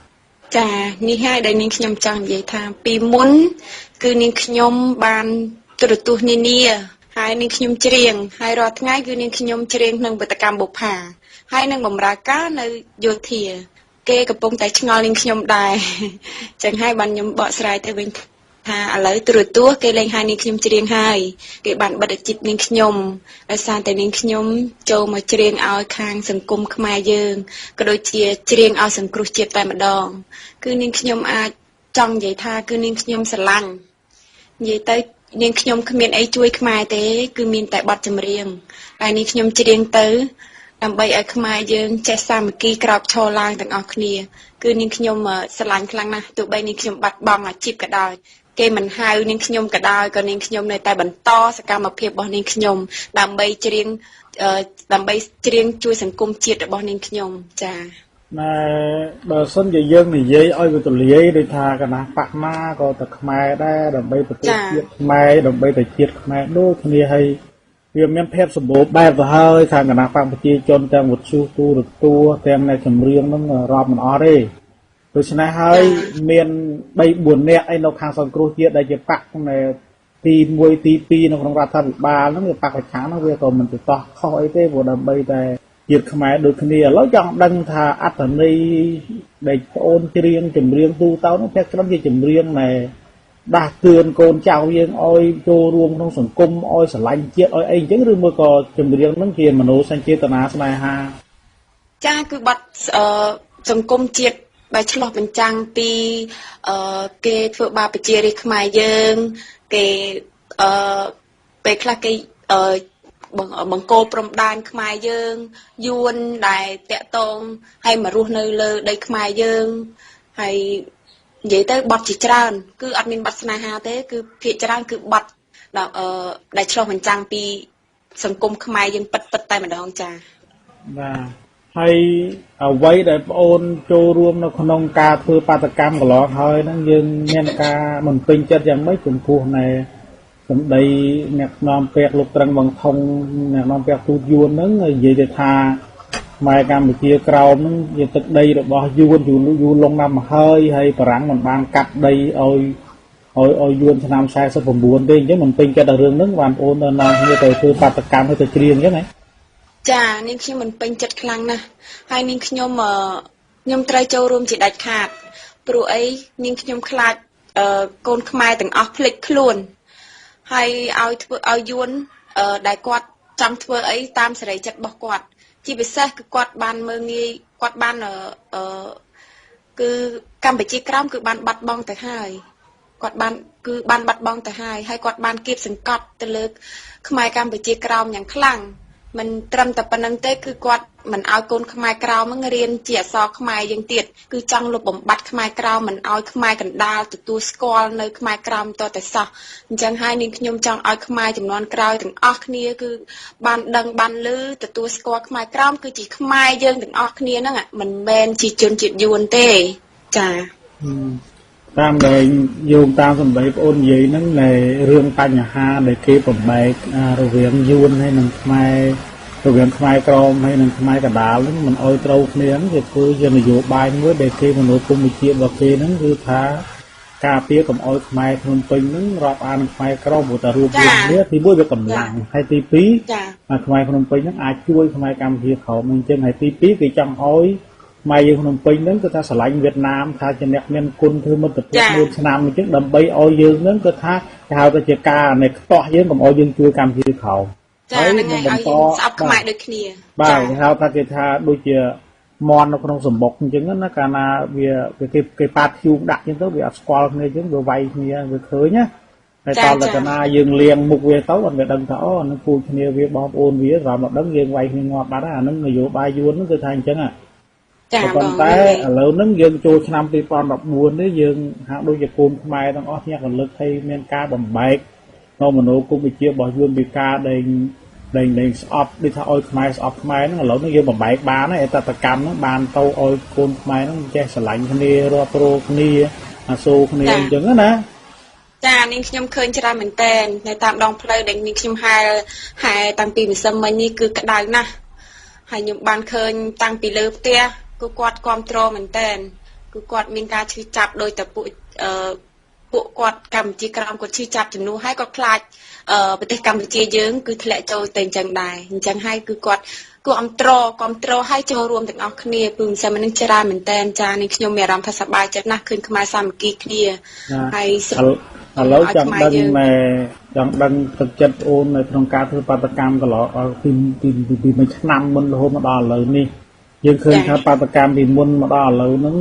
S11: ចានេះហើយដែលនាងខ្ញុំចង់និយាយថាពីមុនគឺនាងខ្ញុំបានទូរទស្សន៍នានាហើយនាងខ្ញុំច្រៀងហើយរាល់ថ្ងៃគឺនាងខ្ញុំច្រៀងក្នុងបទកម្មបុប្ផាហើយនឹងបម្រើការនៅយោធាគេកំពុងតែឆ្ងល់នាងខ្ញុំដែរចឹងហើយបានខ្ញុំបកស្រាយទៅវិញថាឥឡូវទូរទស្សន៍គេលែងឲ្យនាងខ្ញុំច្រៀងហើយគេបានបិទអាជីពនាងខ្ញុំដោយសារតែនាងខ្ញុំចូលមកច្រៀងឲ្យខាងសង្គមខ្មែរយើងក៏ដូចជាច្រៀងឲ្យសង្គ្រោះជាតិតែម្ដងគឺនាងខ្ញុំអាចចង់និយាយថាគឺនាងខ្ញុំស្រឡាញ់និយាយទៅនាងខ្ញុំគ្មានអីជួយខ្មែរទេគឺមានតែបទចម្រៀងហើយនាងខ្ញុំច្រៀងទៅដើម្បីឲ្យខ្មែរយើងចេះសាមគ្គីក្រោកឈរឡើងទាំងអស់គ្នាគឺនាងខ្ញុំស្រឡាញ់ខ្លាំងណាស់ទោះបីនាងខ្ញុំបាត់បង់អាជីពក៏ដោយគេមិនហៅនាងខ្ញុំក៏ដោយក៏នាងខ្ញុំនៅតែបន្តសកម្មភាពរបស់នាងខ្ញុំដើម្បីច្រៀងជួយសង្គមជាតិរបស់នាងខ្ញុំចា
S12: ណែបើសិនជាយើងនិយាយឲ្យវាទូលាយដូចថាគណៈបកណាក៏តែខ្មែរដែរដើម្បីប្រទេសជាតិខ្មែរដើម្បីតែជាតិខ្មែរដូចគ្នាហើយវាមានភាពសម្បូរបែបទៅហើយខាងគណៈបកប្រជាជនទាំងវិទ្យុទូរទស្សន៍ទាំងអ្នកចម្រៀងហ្នឹងរាប់មិនអស់ទេដូច្នេះហើយមាន3-4 នាក់ឯនៅខាងសង្គ្រោះជាតិដែលជាបកទី1ទី2នៅក្នុងរដ្ឋាភិបាលហ្នឹងវាបកប្រឆាំងហ្នឹងវាក៏មិនទៅតោះខុសអីទេព្រោះដើម្បីតែជាតិខ្មែរដូចគ្នាឥឡូវចង់ដឹងថាអត្ថន័យដែលប្អូនច្រៀងចម្រៀងទូទៅនោះភាគច្រើនជាចម្រៀងដែលដាស់តឿនកូនចៅយើងឲ្យចូលរួមក្នុងសង្គមឲ្យស្រឡាញ់ជាតិឲ្យអីអញ្ចឹងឬមួយក៏ចម្រៀងហ្នឹងជាមនោសញ្ចេតនាស្នេហា
S11: ចាគឺបាត់សង្គមជាតិដែលឆ្លោះបញ្ចាំងពីគេធ្វើបាបប្រជារាស្ត្រខ្មែរយើងគេពេលខ្លះគេបង្គោលព្រំដែនខ្មែរយើងយួនដែលតាក់ទងឲ្យមករស់នៅលើដីខ្មែរយើងហើយនិយាយទៅបទជាច្រើនគឺអត់មានបទស្នេហាទេគឺភាគច្រើនគឺបទដែលឆ្លោះបញ្ចាំងពីសង្គមខ្មែរយើងពិតតែម្ដងចា
S12: បាទហើយអ្វីដែលប្អូនចូលរួមនៅក្នុងការធ្វើបាតកម្មកន្លងហើយហ្នឹងយើងមានការមិនពេញចិត្តយ៉ាងម៉េចចំពោះណែសម្ដីអ្នកនាំពាក្យលោកត្រឹងវងថងអ្នកនាំពាក្យទូតយួនហ្នឹងនិយាយទៅថាខ្មែរកម្ពុជាក្រោមហ្នឹងជាទឹកដីរបស់យួនយូរលង់ណាស់មកហើយបារាំងមិនបានកាត់ដីឲ្យយួនឆ្នាំ49ទេអញ្ចឹងមិនពេញចិត្តដល់រឿងហ្នឹងបានប្អូននៅគ្នាទៅធ្វើបាតកម្មទៅច្រៀងអញ្ចឹងណា
S11: ចានាងខ្ញុំមិនពេញចិត្តខ្លាំងណាស់ហើយនាងខ្ញុំត្រូវចូលរួមជាដាច់ខាតព្រោះអីនាងខ្ញុំខ្លាចកូនខ្មែរទាំងអស់ភ្លេចខ្លួនហើយឲ្យយួនដែលគាត់ចង់ធ្វើអីតាមសេរីចិត្តរបស់គាត់ជាពិសេសគឺគាត់បានមើលងាយគាត់បានគឺកម្ពុជាក្រោមគឺបានបាត់បង់ទៅហើយគាត់បានបាត់បង់ទៅហើយគាត់បានគៀបសង្កត់ទៅលើខ្មែរកម្ពុជាក្រោមយ៉ាងខ្លាំងមិនត្រឹមតែប៉ុណ្្នឹងទេគឺគាត់មិនឲ្យកូនខ្មែរក្រៅមករៀនជាអក្សរខ្មែរយ៉ាងទៀតគឺចង់លុបបំបាត់ខ្មែរក្រៅមិនឲ្យខ្មែរកណ្ដាលទទួលស្គាល់នៅខ្មែរក្រៅតតែសោះអញ្ចឹងហើយនាងខ្ញុំចង់ឲ្យខ្មែរចំនួនក្រោយទាំងអស់គ្នាគឺបានដឹងបានឮទទួលស្គាល់ខ្មែរក្រៅគឺជាខ្មែរយើងទាំងអស់គ្នាហ្នឹងមិនមែនជាជនជាតិយួនទេចា
S12: តាមដែលយោងតាមសម្ដីបងអូននិយាយហ្នឹងនៃរឿងបញ្ហាដែលគេបំបែករវាងយួនហើយនិងខ្មែររវាងខ្មែរក្រមហើយនិងខ្មែរកណ្ដាលហ្នឹងមិនអោយត្រូវគ្នាហ្នឹងគេធ្វើជានយោបាយមួយដែលគេមនោគមវិជ្ជារបស់គេហ្នឹងគឺថាការពារកុំអោយខ្មែរភ្នំពេញហ្នឹងរាប់អាននឹងខ្មែរក្រមព្រោះតែរួមគ្នាទី1វាកម្លាំងហើយទី2ខ្មែរភ្នំពេញហ្នឹងអាចជួយខ្មែរកម្ពុជាក្រមអញ្ចឹងហើយទី2គេចង់អោយម៉ែយើងភ្នំពេញហ្នឹងគឺថាឆ្លាញ់វៀតណាមថាជាអ្នកមានគុណធ្វើមិត្តភាពមួយឆ្នាំអញ្ចឹងដើម្បីឲ្យយើងហ្នឹងគឺថាគេហៅថាជាការនៃខ្ទាស់យើងកុំឲ្យយើងជួយកម្ពុជាក្រោម
S11: ហើយនឹងបន្តស្អប់ខ្មែរដូចគ្នា
S12: បាទគេហៅថាគេថាដូចជាមន់នៅក្នុងសម្បុកអញ្ចឹងណាកាលណាវាគេប៉ាតធ្យូងដាក់អញ្ចឹងទៅវាអត់ស្គាល់គ្នាអញ្ចឹងវាវាយគ្នាវាឃើញណាហើយតើកាលណាយើងលៀងមុខវាទៅអត់វាដឹងថាអូនឹងពូជគ្នាវាបងប្អូនវាស្រាប់មកដឹងយើងវាយគ្នាងាប់បាត់ហើយអានឹងនយោបាយយួនហ្នឹងគឺថាអញ្ចឹង
S11: ចា
S12: ប៉ុន្តែឥឡូវហ្នឹងយើងចូលឆ្នាំ2014នេះយើងហាក់ដូចជាកូនខ្មែរទាំងអស់គ្នាក៏លើកឲ្យមានការបំបែកនៅមនោគមវិជ្ជារបស់យួនពីការដែលស្អប់ដូចថាឲ្យខ្មែរស្អប់ខ្មែរហ្នឹងឥឡូវនេះយើងបំបែកបានហើយអតតកម្មហ្នឹងបានទៅឲ្យកូនខ្មែរហ្នឹងចេះស្រឡាញ់គ្នារាប់រកគ្នាអាសូរគ្នាអញ្ចឹងណា
S11: ចានាងខ្ញុំឃើញច្រើនមែនតើនៅតាមដងផ្លូវដែលនាងខ្ញុំហែតាំងពីម្សិលមិញនេះគឺក្តៅណាស់ហើយខ្ញុំបានឃើញតាំងពីលើផ្ទះគឺគាត់គ្រប់គ្រងមែនតើគឺគាត់មានការឈឺចាប់ដោយតែពួកគាត់កម្ពុជាក្រោមគាត់ឈឺចាប់ជំនួសហើយគាត់ខ្លាចប្រទេសកម្ពុជាយើងគឺធ្លាក់ចូលទៅអញ្ចឹងដែរអញ្ចឹងហើយគឺគាត់គ្រប់គ្រងឲ្យចូលរួមទាំងអស់គ្នាព្រោះមិនសិនមិននឹងច្រើនមែនតើចានាងខ្ញុំមានអារម្មណ៍ថាសប្បាយចិត្តណាស់ឃើញខ្មែរសាមគ្គីគ្នាហើយ
S12: ឥឡូវចង់ដឹងទឹកចិត្តអូននៅក្នុងការធ្វើបាតកម្មកន្លងពីមួយឆ្នាំមុនរហូតមកដល់ឥឡូវនេះយើងឃើញថាបាតកម្មពីមុនមកដល់ឥឡូវហ្នឹង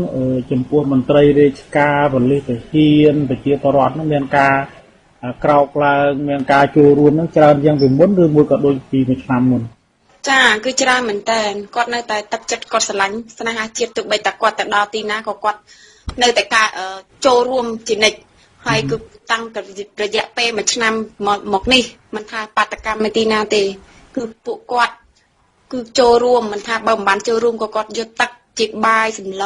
S12: ចំពោះមន្ត្រីរាជការប៉ូលីសទាហានប្រជាពលរដ្ឋហ្នឹងមានការក្រោកឡើងមានការចូលរួមហ្នឹងច្រើនជាងពីមុនឬមួយក៏ដូចពីមួយឆ្នាំមុន
S11: ចាគឺច្រើនមែនតើគាត់នៅតែទឹកចិត្តគាត់ស្រឡាញ់ស្នេហាជាតិទោះបីតែគាត់ទៅដល់ទីណាក៏គាត់នៅតែការចូលរួមជានិច្ចហើយគឺតាំងពីរយៈពេលមួយឆ្នាំមកនេះមិនថាបាតកម្មនៅទីណាទេគឺពួកគាត់គឺចូលរួមមិនថាបើមិនបានចូលរួមក៏គាត់យកទឹកជាបាយសម្ល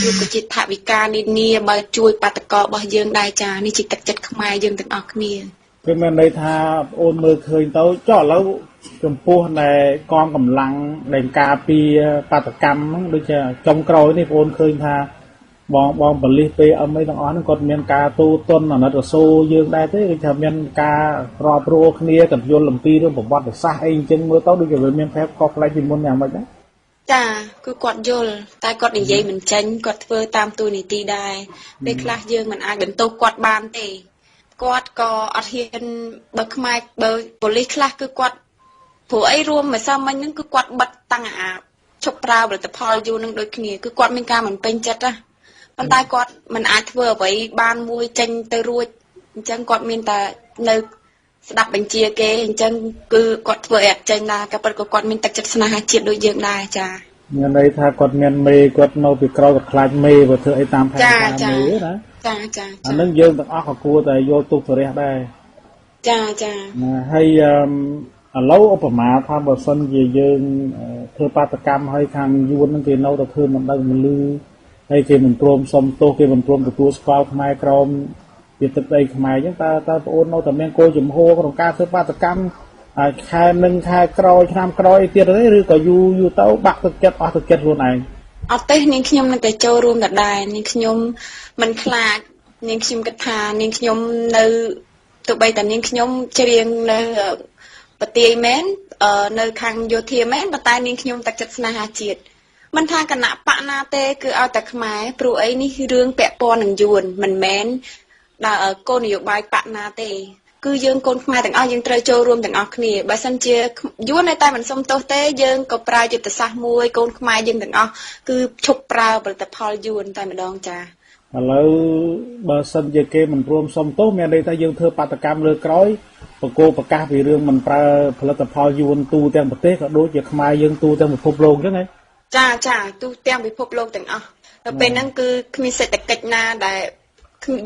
S11: ឬក៏ជាថវិកានានាបើជួយបាតកោរបស់យើងដែរចានេះជាទឹកចិត្តខ្មែរយើងទាំងអស់គ្នា
S12: គឺមានន័យថាអូនមើលឃើញទៅចុះឥឡូវចំពោះនៃកងកម្លាំងដែលការពារបាតកម្មហ្នឹងដូចជាចុងក្រោយនេះបងឃើញថាបងបលិសពេលអីទាំងអស់ហ្នឹងគាត់មានការទូទន់អាណិតរសូលយើងដែរទេគឺថាមានការរាប់រੂគ្នាកន្យល់អំពីរឿងប្រវត្តិសាស្ត្រអីអញ្ចឹងមើលទៅដូចជាវាមានភាពខុសប្លែកពីមុនយ៉ាងម៉េចដែរ
S11: ចាគឺគាត់យល់តែគាត់និយាយមិនចេញគាត់ធ្វើតាមទូនីតិដែរពេលខ្លះយើងមិនអាចបន្ទោសគាត់បានទេគាត់ក៏អត់ហ៊ានបើខ្មែរបើប៉ូលីសខ្លះគឺគាត់ព្រោះអីរួមម្សិលមិញហ្នឹងគឺគាត់បិទតាំងអាឈប់ប្រើផលិតផលយូរនឹងដូចគ្នាគឺគាត់មានការមិនពេញចិត្តណាប៉ុន្តែគាត់មិនអាចធ្វើអ្វីបានមួយចេញទៅរួចអញ្ចឹងគាត់មានតែនៅស្ដាប់បញ្ជាគេអញ្ចឹងគឺគាត់ធ្វើឲ្យអត់ចេញដែរក៏ប៉ុន្តែគាត់មានទឹកចិត្តស្នេហាជាតិដូចយើងដែរចា
S12: មានន័យថាគាត់មានមេគាត់នៅពីក្រោយគាត់ខ្លាចមេបើធ្វើអីតាមផែនការមេណា
S11: ចា
S12: អានឹងយើងទាំងអស់ក៏គួរតែយល់ទុកទៅរះដែរ
S11: ចា
S12: ហើយឥឡូវឧបមាថាបើសិនជាយើងធ្វើបាតកម្មឲ្យខាងយួនហ្នឹងគេនៅតែធ្វើមិនដឹងមិនលឺហើយគេមិនព្រមសុំទោសគេមិនព្រមទទួលស្គាល់ខ្មែរក្រមជាទឹកដីខ្មែរអញ្ចឹងតើបងអូននៅតែមានគោលជំហរក្នុងការធ្វើបាតកម្មខែនឹងខែក្រោយឆ្នាំក្រោយទៀតទេឬក៏យូរទៅបាក់ទឹកចិត្តអស់ទឹកចិត្តខ្លួនឯង
S11: អត់ទេនាងខ្ញុំនៅតែចូលរួមដដែលនាងខ្ញុំមិនខ្លាចនាងខ្ញុំគិតថានាងខ្ញុំនៅទោះបីតែនាងខ្ញុំច្រៀងនៅប្រទាយមែននៅខាងយោធាមែនប៉ុន្តែនាងខ្ញុំទឹកចិត្តស្នេហាជាតិមិនថាគណៈបកណាទេគឺឲ្យតែខ្មែរព្រោះអីនេះរឿងពាក់ព័ន្ធនឹងយួនមិនមែនគោលនយោបាយបកណាទេគឺយើងកូនខ្មែរទាំងអស់យើងត្រូវចូលរួមទាំងអស់គ្នាបើសិនជាយួនតែមិនសុំទោសទេយើងក៏ប្រើយុទ្ធសាស្ត្រមួយកូនខ្មែរយើងទាំងអស់គឺឈប់ប្រើផលិតផលយួនតែម្ដងចា
S12: ឥឡូវបើសិនជាគេមិនព្រមសុំទោសមានន័យថាយើងធ្វើបាតកម្មលើក្រោយបកគោប្រកាសពីរឿងមិនប្រើផលិតផលយួនទូទាំងប្រទេសក៏ដូចជាខ្មែរយើងទូទាំងពិភពលោកអញ្ចឹងហ៎
S11: ចាទូទាំងពិភពលោកទាំងអស់ដល់ពេលហ្នឹងគឺគ្មានសេដ្ឋកិច្ចណាដែល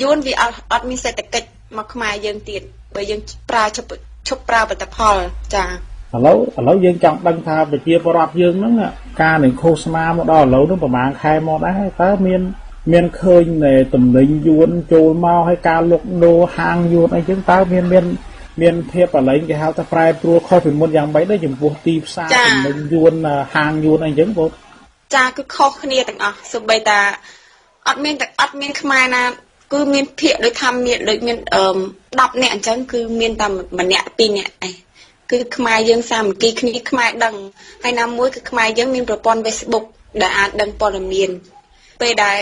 S11: យួនវាអត់មានសេដ្ឋកិច្ចមកខ្មែរយើងទៀតបើយើងប្រើឈប់ប្រើផលិតផលចា
S12: ឥឡូវយើងចង់ដឹងថាប្រជាពលរដ្ឋយើងហ្នឹងការនឹងឃោសនាមកដល់ឥឡូវហ្នឹងប្រហែលខែមកដែរតើមានឃើញតំណែងយួនចូលមកឲ្យការលុកដូរហាងយួនអីចឹងតើមានភាពបលែងគេហៅថាប្រែប្រួលខុសពីមុនយ៉ាងម៉េចដែរចំពោះទីផ្សារតំណែងយួនហាងយួនអីចឹងបង
S11: ចាគឺខុសគ្នាទាំងអស់សូម្បីតាអត់មានខ្មែរណាគឺមានភាគដូចថាមាន10នាក់អញ្ចឹងគឺមានតែម្នាក់2នាក់ឯងគឺខ្មែរយើងសាមគ្គីគ្នាខ្មែរដឹងហើយណាមួយគឺខ្មែរយើងមានប្រព័ន្ធ Facebook ដែលអាចដឹងព័ត៌មានពេលដែល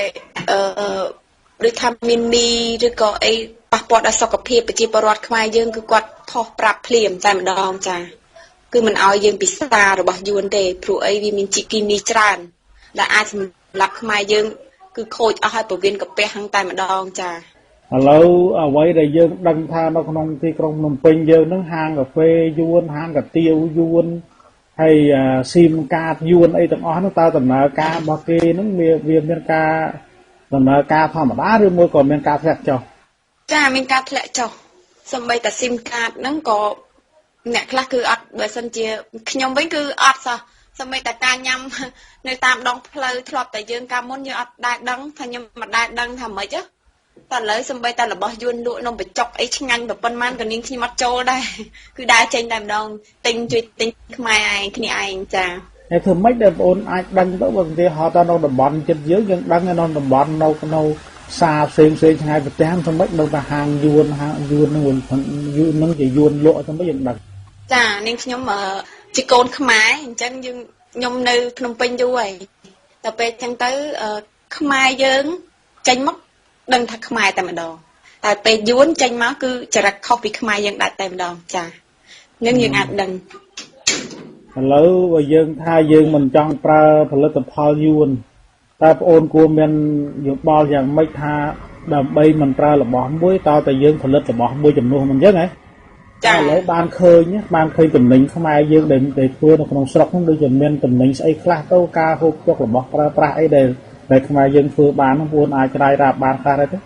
S11: ដូចថាមានមីឬក៏អីប៉ះពាល់ដល់សុខភាពប្រជាពលរដ្ឋខ្មែរយើងគឺគាត់ផុសប្រាប់ភ្លាមតែម្ដងចាគឺមិនអោយយើងពិសារបស់យួនទេព្រោះអីវាមានជីគីមីច្រើនដែលអាចសម្រាប់ខ្មែរយើងគឺខូចអស់ហើយពវៀនកាពះហ្នឹងតែម្ដងចា
S12: ឥឡូវអ្វីដែលយើងដឹងថានៅក្នុងទីក្រុងភ្នំពេញយើងហ្នឹងហាងកាហ្វេយួនហាងកាទៀវយួន ហើយស៊ីមកាតយួនអីទាំងអស់នោះតើដំណើរការរបស់គេហ្នឹងវាមានការដំណើរការធម្មតាឬមួយក៏មានការធ្លាក់ចុះ
S11: ចាមានការធ្លាក់ចុះសម្បីតែស៊ីមកាតហ្នឹងក៏អ្នកខ្លះគឺអត់បើសិនជាខ្ញុំវិញគឺអត់សោះសម្បីតែការញ៉ាំនៅតាមដងផ្លូវធ្លាប់តែយើងកាលមុនយើងអត់ដែរដឹងថាខ្ញុំមិនដែរដឹងថាម៉េចតែឥឡូវសម្បីតែរបស់យួនលក់នំបញ្ចុកអីឆ្ងាញ់តែប៉ុន្មានក៏នាងខ្ញុំអត់ចូលដែរគឺដើរចេញតែម្ដងទិញជួយទិញខ្មែរឯងគ្នាឯងចា
S12: ហើយធ្វើម៉េចដែលបងអូនអាចដឹងទៅបើគេហៅថានៅតំបន់ចិត្តយើងដឹងនៅតំបន់នៅផ្សារផ្សេងឆ្ងាយប្រទេសធ្វើម៉េចនៅតែហាងយួននឹងជាយួនលក់ធ្វើម៉េចយើងដឹង
S11: ចានាងខ្ញុំជាកូនខ្មែរអញ្ចឹងខ្ញុំនៅភ្នំពេញយូរហើយតែពេលអញ្ចឹងទៅខ្មែរយើងចេញមកដឹងថាខ្មែរតែម្ដងតែពេលយួនចេញមកគឺចរិតខុសពីខ្មែរយើងដាច់តែម្ដងចានឹងយើងអាចដឹង
S12: ឥឡូវបើយើងថាយើងមិនចង់ប្រើផលិតផលយួនតែបងអូនគួរមានយោបល់យ៉ាងម៉េចថាដើម្បីមិនប្រើរបស់មួយតើតែយើងផលិតរបស់មួយចំនួនមិនអញ្ចឹងហ៎ចាឥឡូវបានឃើញតំណែងខ្មែរយើងដែលធ្វើនៅក្នុងស្រុកហ្នឹងដូចជាមានតំណែងស្អីខ្លះទៅការហូបចុករបស់ប្រើប្រាស់អីដែលខ្មែរយើងធ្វើបានហ្នឹងបងអាចច្រាយរាប់បានខ្លះដែរទេ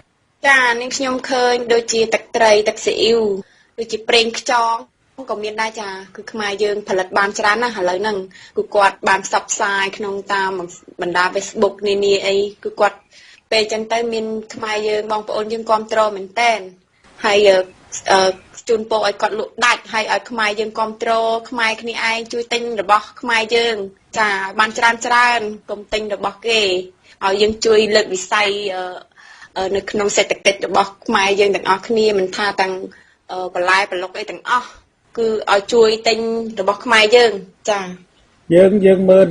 S11: ចានាងខ្ញុំឃើញដូចជាទឹកត្រីទឹកស៊ីអ៊ីវដូចជាប្រេងខ្យងក៏មានដែរចាគឺខ្មែរយើងផលិតបានច្រើនណាស់ឥឡូវហ្នឹងគឺគាត់បានផ្សព្វផ្សាយក្នុងតាមបណ្ដា Facebook នានាអីគឺគាត់ពេលអញ្ចឹងទៅមានខ្មែរយើងបងប្អូនយើងគ្រប់គ្រងមែនតែនហើយជូនពរឲ្យគាត់លក់ដាច់ហើយឲ្យខ្មែរយើងគ្រប់គ្រងខ្មែរគ្នាឯងជួយទិញរបស់ខ្មែរយើងចាបានច្រើនកុំទិញរបស់គេឲ្យយើងជួយលើកវិស័យនៅក្នុងសេដ្ឋកិច្ចរបស់ខ្មែរយើងទាំងអស់គ្នាមិនថាទាំងបន្លែប្លុកអីទាំងអស់គឺឲ្យជួយទិញរបស់ខ្មែរយើងចា
S12: យើងមើល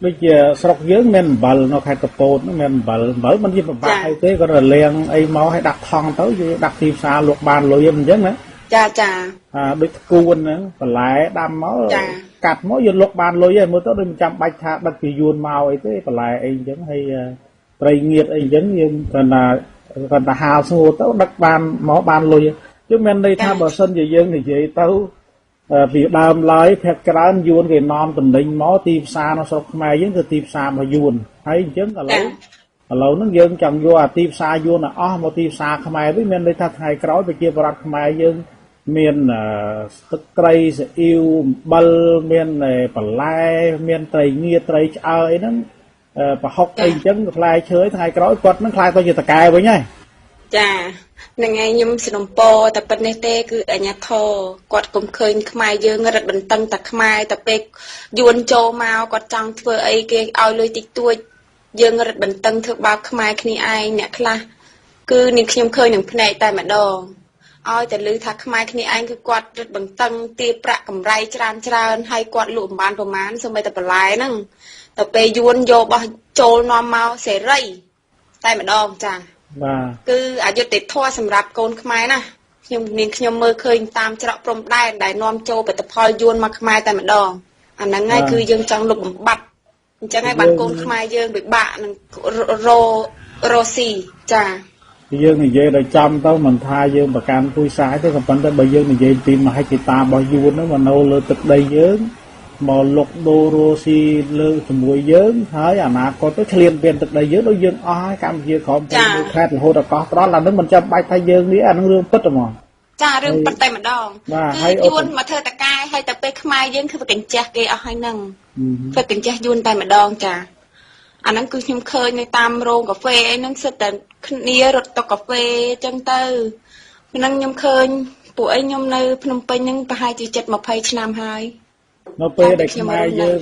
S12: ដូចជាស្រុកយើងមានអំបិលនៅខេត្តកពតមានអំបិលមិនជាពិបាកអីទេគាត់រលាងអីមកឲ្យដាក់ថង់ទៅយើងដាក់ទីផ្សារលក់បានលុយអញ្ចឹងណា
S11: ចា
S12: ដូចគួនហ្នឹងបន្លែដាំមកកាត់មកយើងលក់បានលុយហើយមើលទៅដូចមិនចាំបាច់ថាដឹកពីយួនមកអីទេបន្លែអីអញ្ចឹងហើយត្រីងៀតអីអញ្ចឹងយើងគាត់ថាហាលស្ងួតទៅដឹកបានមកបានលុយយើងមានន័យថាបើសិនជាយើងនិយាយទៅពីដើមឡើយភាគច្រើនយួនគេនាំតំណែងមកទីផ្សារនៅស្រុកខ្មែរយើងគឺទីផ្សាររបស់យួនហើយអញ្ចឹងឥឡូវហ្នឹងយើងចង់យកអាទីផ្សារយួនអស់មកទីផ្សារខ្មែរវិញមានន័យថាថ្ងៃក្រោយប្រជាពលរដ្ឋខ្មែរយើងមានទឹកត្រីស៊ីអ៊ីវអំបិលមានបន្លែមានត្រីងៀតត្រីឆ្អើអីហ្នឹងប្រហុកអីអញ្ចឹងផ្លែឈើថ្ងៃក្រោយគាត់នឹងខ្លាយទៅជាតកែវិញហើយ
S11: ចានឹងឯងខ្ញុំสนំពរតែប៉ុណ្្នេះទេគឺអញ្ញាធរគាត់កុំឃើញខ្មែរយើងរឹតបន្តឹងតែខ្មែរតែពេលយួនចូលមកគាត់ចង់ធ្វើអីគេឲ្យលុយតិចតួចយើងរឹតបន្តឹងធ្វើបាបខ្មែរគ្នាឯងអ្នកខ្លះគឺនាងខ្ញុំឃើញនឹងភ្នែកតែម្ដងឲ្យតែឮថាខ្មែរគ្នាឯងគឺគាត់រឹតបន្តឹងទារប្រាក់កម្រៃច្រើនហើយគាត់លក់បានប្រមាណសូម្បីតែបន្លែហ្នឹងតែពេលយួនយកបោះចូលនាំមកសេរីតែម្ដងចាគឺអយុត្តិធម៌សម្រាប់កូនខ្មែរណាខ្ញុំមើលឃើញតាមច្រកព្រំដែនដែលនាំចូលផលិតផលយួនមកខ្មែរតែម្ដងអាហ្នឹងហើយគឺយើងចង់លុបបំបាត់អញ្ចឹងហើយបានកូនខ្មែរយើងពិបាកនឹងរស់ស៊ីចា
S12: យើងនិយាយដល់ចំទៅមិនថាយើងប្រកាន់ពូជសាសទេក៏ប៉ុន្តែបើយើងនិយាយពីមហិច្ឆតារបស់យួនហ្នឹងមកនៅលើទឹកដីយើងមកលុកដូររស់ស៊ីលើជាមួយយើងហើយអនាគតទៅឆ្លៀនពៀនទឹកដីយើងដូចយើងអស់ហើយកម្ពុជាក្រមពីមួយខេត្តរហូតដល់កោះត្រល់អានឹងមិនចាំបាច់ថាយើងនេះអានឹងរឿងពិតហ្មង
S11: ចារឿងពិតតែម្ដងហើយយួនមកធ្វើតកែហើយតែពេលខ្មែរយើងគឺវាកញ្ចេះគេអស់ហើយហ្នឹងធ្វើកញ្ចេះយួនតែម្ដងចាអាហ្នឹងគឺខ្ញុំឃើញនៅតាមរោងកាហ្វេអីហ្នឹងសិតតែគ្នារត់តុកាហ្វេអញ្ចឹងទៅហ្នឹងខ្ញុំឃើញពួកអីខ្ញុំនៅភ្នំពេញហ្នឹងប្រហែលជា7-20ឆ្នាំហើយ
S12: នៅពេលដែលខ្មែរយើង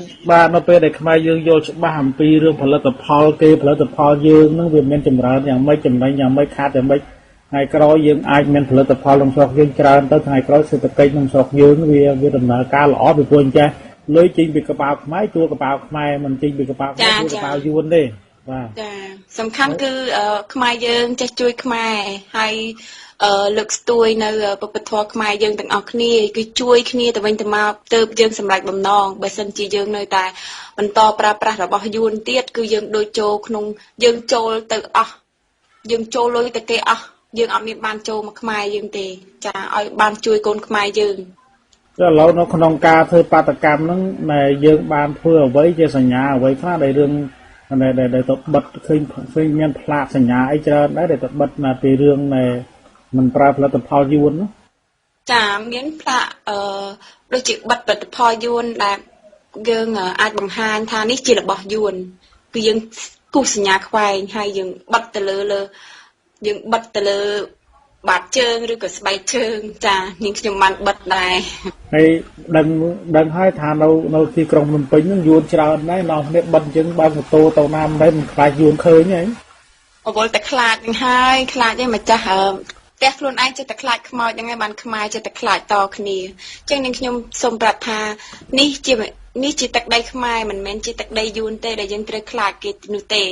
S12: នៅពេលដែលខ្មែរយើងយល់ច្បាស់អំពីរឿងផលិតផលផលិតផលយើងនឹងវាមានចម្រើនយ៉ាងម៉េចចំណេញយ៉ាងម៉េចខាតយ៉ាងម៉េចថ្ងៃក្រោយយើងអាចមានផលិតផលក្នុងស្រុកយើងច្រើនទៅថ្ងៃក្រោយសេដ្ឋកិច្ចក្នុងស្រុកយើងវាដំណើរការល្អពីព្រោះអញ្ចឹងលុយចេញពីកប៉ាល់ខ្មែរជួលកប៉ាល់ខ្មែរមិនចេញពីកប៉ាល់ខ្មែរជួលកប៉ាល់យួនទេ
S11: បាទចាសំខាន់គឺខ្មែរយើងចេះជួយខ្មែរហើយលើកស្ទួយនៅពុទ្ធធម៌ខ្មែរយើងទាំងអស់គ្នាគឺជួយគ្នាទៅវិញទៅមកទើបយើងសម្រេចបំណងបើសិនជាយើងនៅតែបន្តប្រើប្រាស់របស់យួនទៀតគឺយើងដូចចូលក្នុងយើងចូលទៅអស់យើងចូលលុយទៅគេអស់យើងអត់មានបានចូលមកខ្មែរយើងទេចាឲ្យបានជួយកូនខ្មែរយើង
S12: ก็เราនៅក្នុងការធ្វើបាតកម្មហ្នឹងដែលយើងបានធ្វើអ្វីជាសញ្ញាអ្វីខ្លះដែលរឿងដែលទៅបិទឃើញមានផ្លាកសញ្ញាអីច្រើនដែរដែលទៅបិទពីរឿងដែលមិនប្រើផលិតផលយួនណា
S11: ចាមានផ្លាកដូចជាបិទផលិតផលយួនដែលយើងអាចបង្ហាញថានេះជារបស់យួនគឺយើងគូសសញ្ញាខ្វែងហើយយើងបិទទៅលើយើងបិទទៅលើបាតជើងឬក៏ស្បែកជើងចានាងខ្ញុំបានបិទដែរ
S12: ហើយដឹងហើយថានៅទីក្រុងភ្នំពេញហ្នឹងយួនច្រើនដែរនៅគ្នាបិទអញ្ចឹងបើម៉ូតូទៅណាមិនដែរមិនខ្លាចយួនឃើញហី
S11: អវល់តែខ្លាចហ្នឹងហើយខ្លាចឯងម្ចាស់ផ្ទះខ្លួនឯងចិត្តតែខ្លាចខ្មោចហ្នឹងឯងបានខ្មែរចិត្តតែខ្លាចតគ្នាអញ្ចឹងនាងខ្ញុំសូមប្រាប់ថានេះជាទឹកដីខ្មែរមិនមែនជាទឹកដីយួនទេដែលយើងត្រូវខ្លាចគេនោះទេ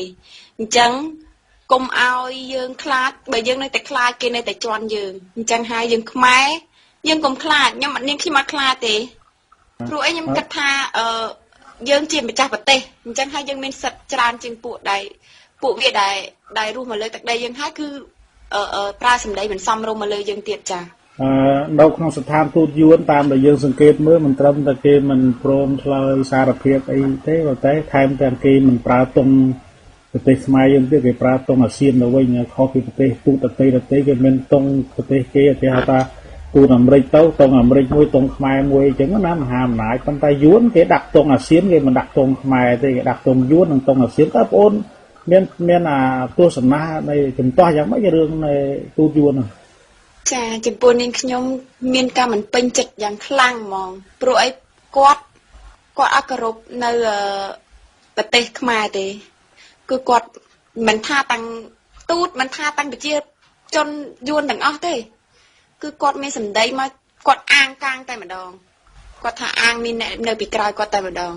S11: អញ្ចឹងកុំឲ្យយើងខ្លាចបើយើងនៅតែខ្លាចគេនៅតែជន់យើងអញ្ចឹងហើយយើងខ្មែរយើងកុំខ្លាចខ្ញុំនាងខ្ញុំអត់ខ្លាចទេព្រោះអីខ្ញុំគិតថាយើងជាម្ចាស់ប្រទេសអញ្ចឹងហើយយើងមានសិទ្ធិច្រើនជាងពួកវាដែលរស់មកលើទឹកដីយើងហើយគឺប្រើសម្ដីមិនសមរម្យមកលើយើងទៀតចា
S12: នៅក្នុងស្ថានទូតយួនតាមដែលយើងសង្កេតមើលមិនត្រឹមតែគេមិនព្រមឆ្លើយសារភាពអីទេប៉ុន្តែថែមទាំងគេមិនប្រើទុំប្រទេសខ្មែរយើងទៀតគេប្រើតុងអាស៊ានទៅវិញខុសពីប្រទេសទូតដទៃគេមានតុងប្រទេសគេគេហៅថាទូតអាមេរិកទៅតុងអាមេរិកមួយតុងខ្មែរមួយអញ្ចឹងណាមហាអំណាចប៉ុន្តែយួនគេដាក់តុងអាស៊ានគេមិនដាក់តុងខ្មែរទេគេដាក់តុងយួននិងតុងអាស៊ានតើបងប្អូនមានទស្សនៈនៃចំទាស់យ៉ាងម៉េចរឿងនៃទូតយួនហ្នឹង
S11: ចាចំពោះនាងខ្ញុំមានការមិនពេញចិត្តយ៉ាងខ្លាំងហ្មងព្រោះអីគាត់អត់គោរពនៅប្រទេសខ្មែរទេគឺគាត់មិនថាតាំងទូតមិនថាតាំងប្រជាជនយួនទាំងអស់ទេគឺគាត់មានសម្ដីមកគាត់អាងកាងតែម្ដងគាត់ថាអាងមានអ្នកនៅពីក្រោយគាត់តែម្ដង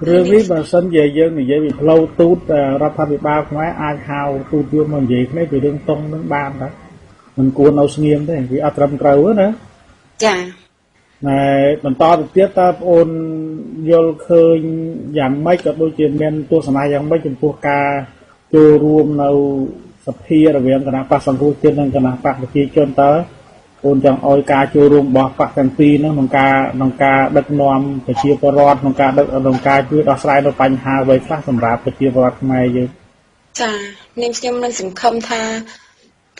S12: រឿងនេះបើសិនជាយើងនិយាយពីផ្លូវទូតរដ្ឋាភិបាលខ្មែរអាចហៅទូតយួនមកនិយាយគ្នាពីរឿងតុងនឹងបានដែរមិនគួរនៅស្ងៀមទេវាអត់ត្រឹមត្រូវណា
S11: ចា
S12: តែបន្តទៅទៀតតើបងអូនយល់ឃើញយ៉ាងម៉េចក៏ដូចជាមានទស្សនៈយ៉ាងម៉េចចំពោះការចូលរួមនៅសភារវាងគណៈបក្សសង្គ្រោះជាតិនិងគណៈបក្សប្រជាជនតើអូនចង់ឲ្យការចូលរួមរបស់បក្សទាំងពីរនោះក្នុងការដឹកនាំប្រជាពលរដ្ឋក្នុងការជួយដោះស្រាយនៅបញ្ហាអ្វីខ្លះសម្រាប់ប្រជាពលរដ្ឋខ្មែរយើង
S11: ចានាងខ្ញុំនឹងសង្ឃឹមថា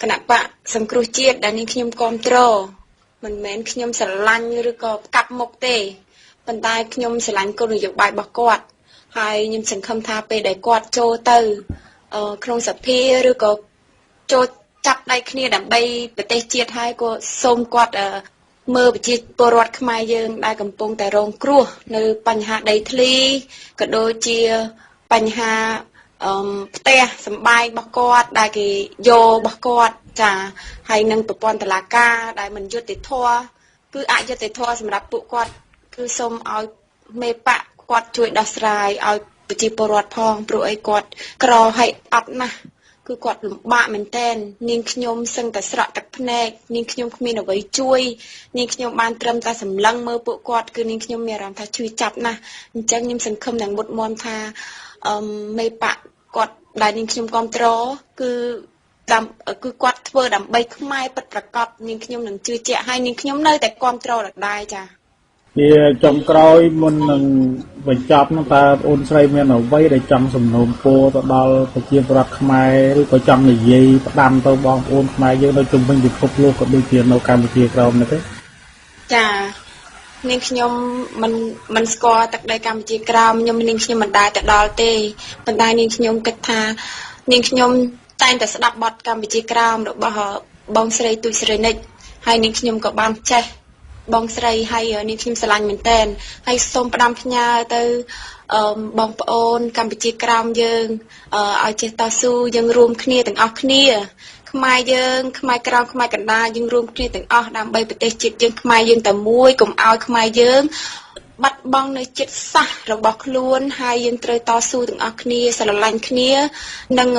S11: គណៈបក្សសង្គ្រោះជាតិដែលនាងខ្ញុំគ្រប់គ្រងមិនមែនខ្ញុំស្រឡាញ់ឬក៏កាប់មុខទេប៉ុន្តែខ្ញុំស្រឡាញ់គោលនយោបាយរបស់គាត់ហើយខ្ញុំសង្ឃឹមថាពេលដែលគាត់ចូលទៅក្នុងសភាឬក៏ចូលចាប់ដៃគ្នាដើម្បីប្រទេសជាតិហើយក៏សូមគាត់មើលប្រជាពលរដ្ឋខ្មែរយើងដែលកំពុងតែរងគ្រោះនៅបញ្ហាដីធ្លីក៏ដូចជាបញ្ហាផ្ទះសម្បែងរបស់គាត់ដែលគេយករបស់គាត់ចាហើយនឹងប្រព័ន្ធតុលាការដែលមិនយុត្តិធម៌គឺអយុត្តិធម៌សម្រាប់ពួកគាត់គឺសូមឲ្យមេបកគាត់ជួយដោះស្រាយឲ្យប្រជាពលរដ្ឋផងព្រោះអីគាត់ក្រហើយអត់ណាស់គឺគាត់លំបាកមែនតើនាងខ្ញុំសឹងតែស្រក់ទឹកភ្នែកនាងខ្ញុំគ្មានអ្វីជួយនាងខ្ញុំបានត្រឹមតែសម្លឹងមើលពួកគាត់គឺនាងខ្ញុំមានអារម្មណ៍ថាជួយចាប់ណាស់អញ្ចឹងខ្ញុំសង្ឃឹមនឹងមុតមមថាមេបកគាត់ដែលនាងខ្ញុំគ្រប់គ្រងគឺគាត់ធ្វើដើម្បីខ្មែរពិតប្រាកដនាងខ្ញុំនឹងជឿជាក់ហើយនាងខ្ញុំនៅតែគ្រប់គ្រងដដែលចា
S12: ជាចុងក្រោយមុននឹងបញ្ចប់នោះតើអូនស្រីមានអ្វីដែលចង់សំណូមពរទៅដល់ប្រជាពលរដ្ឋខ្មែរឬក៏ចង់និយាយផ្ដាំទៅបងប្អូនខ្មែរយើងនៅជុំវិញពិភពលោកក៏ដូចជានៅកម្ពុជាក្រោមនេះទេ
S11: ចានាងខ្ញុំមិនស្គាល់ទឹកដីកម្ពុជាក្រោមនាងខ្ញុំមិនដែរទៅដល់ទេប៉ុន្តែនាងខ្ញុំគិតថានាងខ្ញុំតែងតែស្ដាប់បទកម្ពុជាក្រោមរបស់បងស្រីទូចស្រីនិចហើយនាងខ្ញុំក៏បានចេះបងស្រីហើយនាងខ្ញុំស្រឡាញ់មែនតើហើយសូមផ្ដាំផ្ញើទៅបងប្អូនកម្ពុជាក្រោមយើងឲ្យចេះតស៊ូយើងរួមគ្នាទាំងអស់គ្នាខ្មែរយើងខ្មែរក្រោមខ្មែរកណ្ដាលយើងរួមគ្នាទាំងអស់ដើម្បីប្រទេសជាតិយើងខ្មែរយើងតែមួយកុំឲ្យខ្មែរយើងបាត់បង់នៅចិត្តសាសន៍របស់ខ្លួនហើយយើងត្រូវតស៊ូទាំងអស់គ្នាស្រឡាញ់គ្នានិង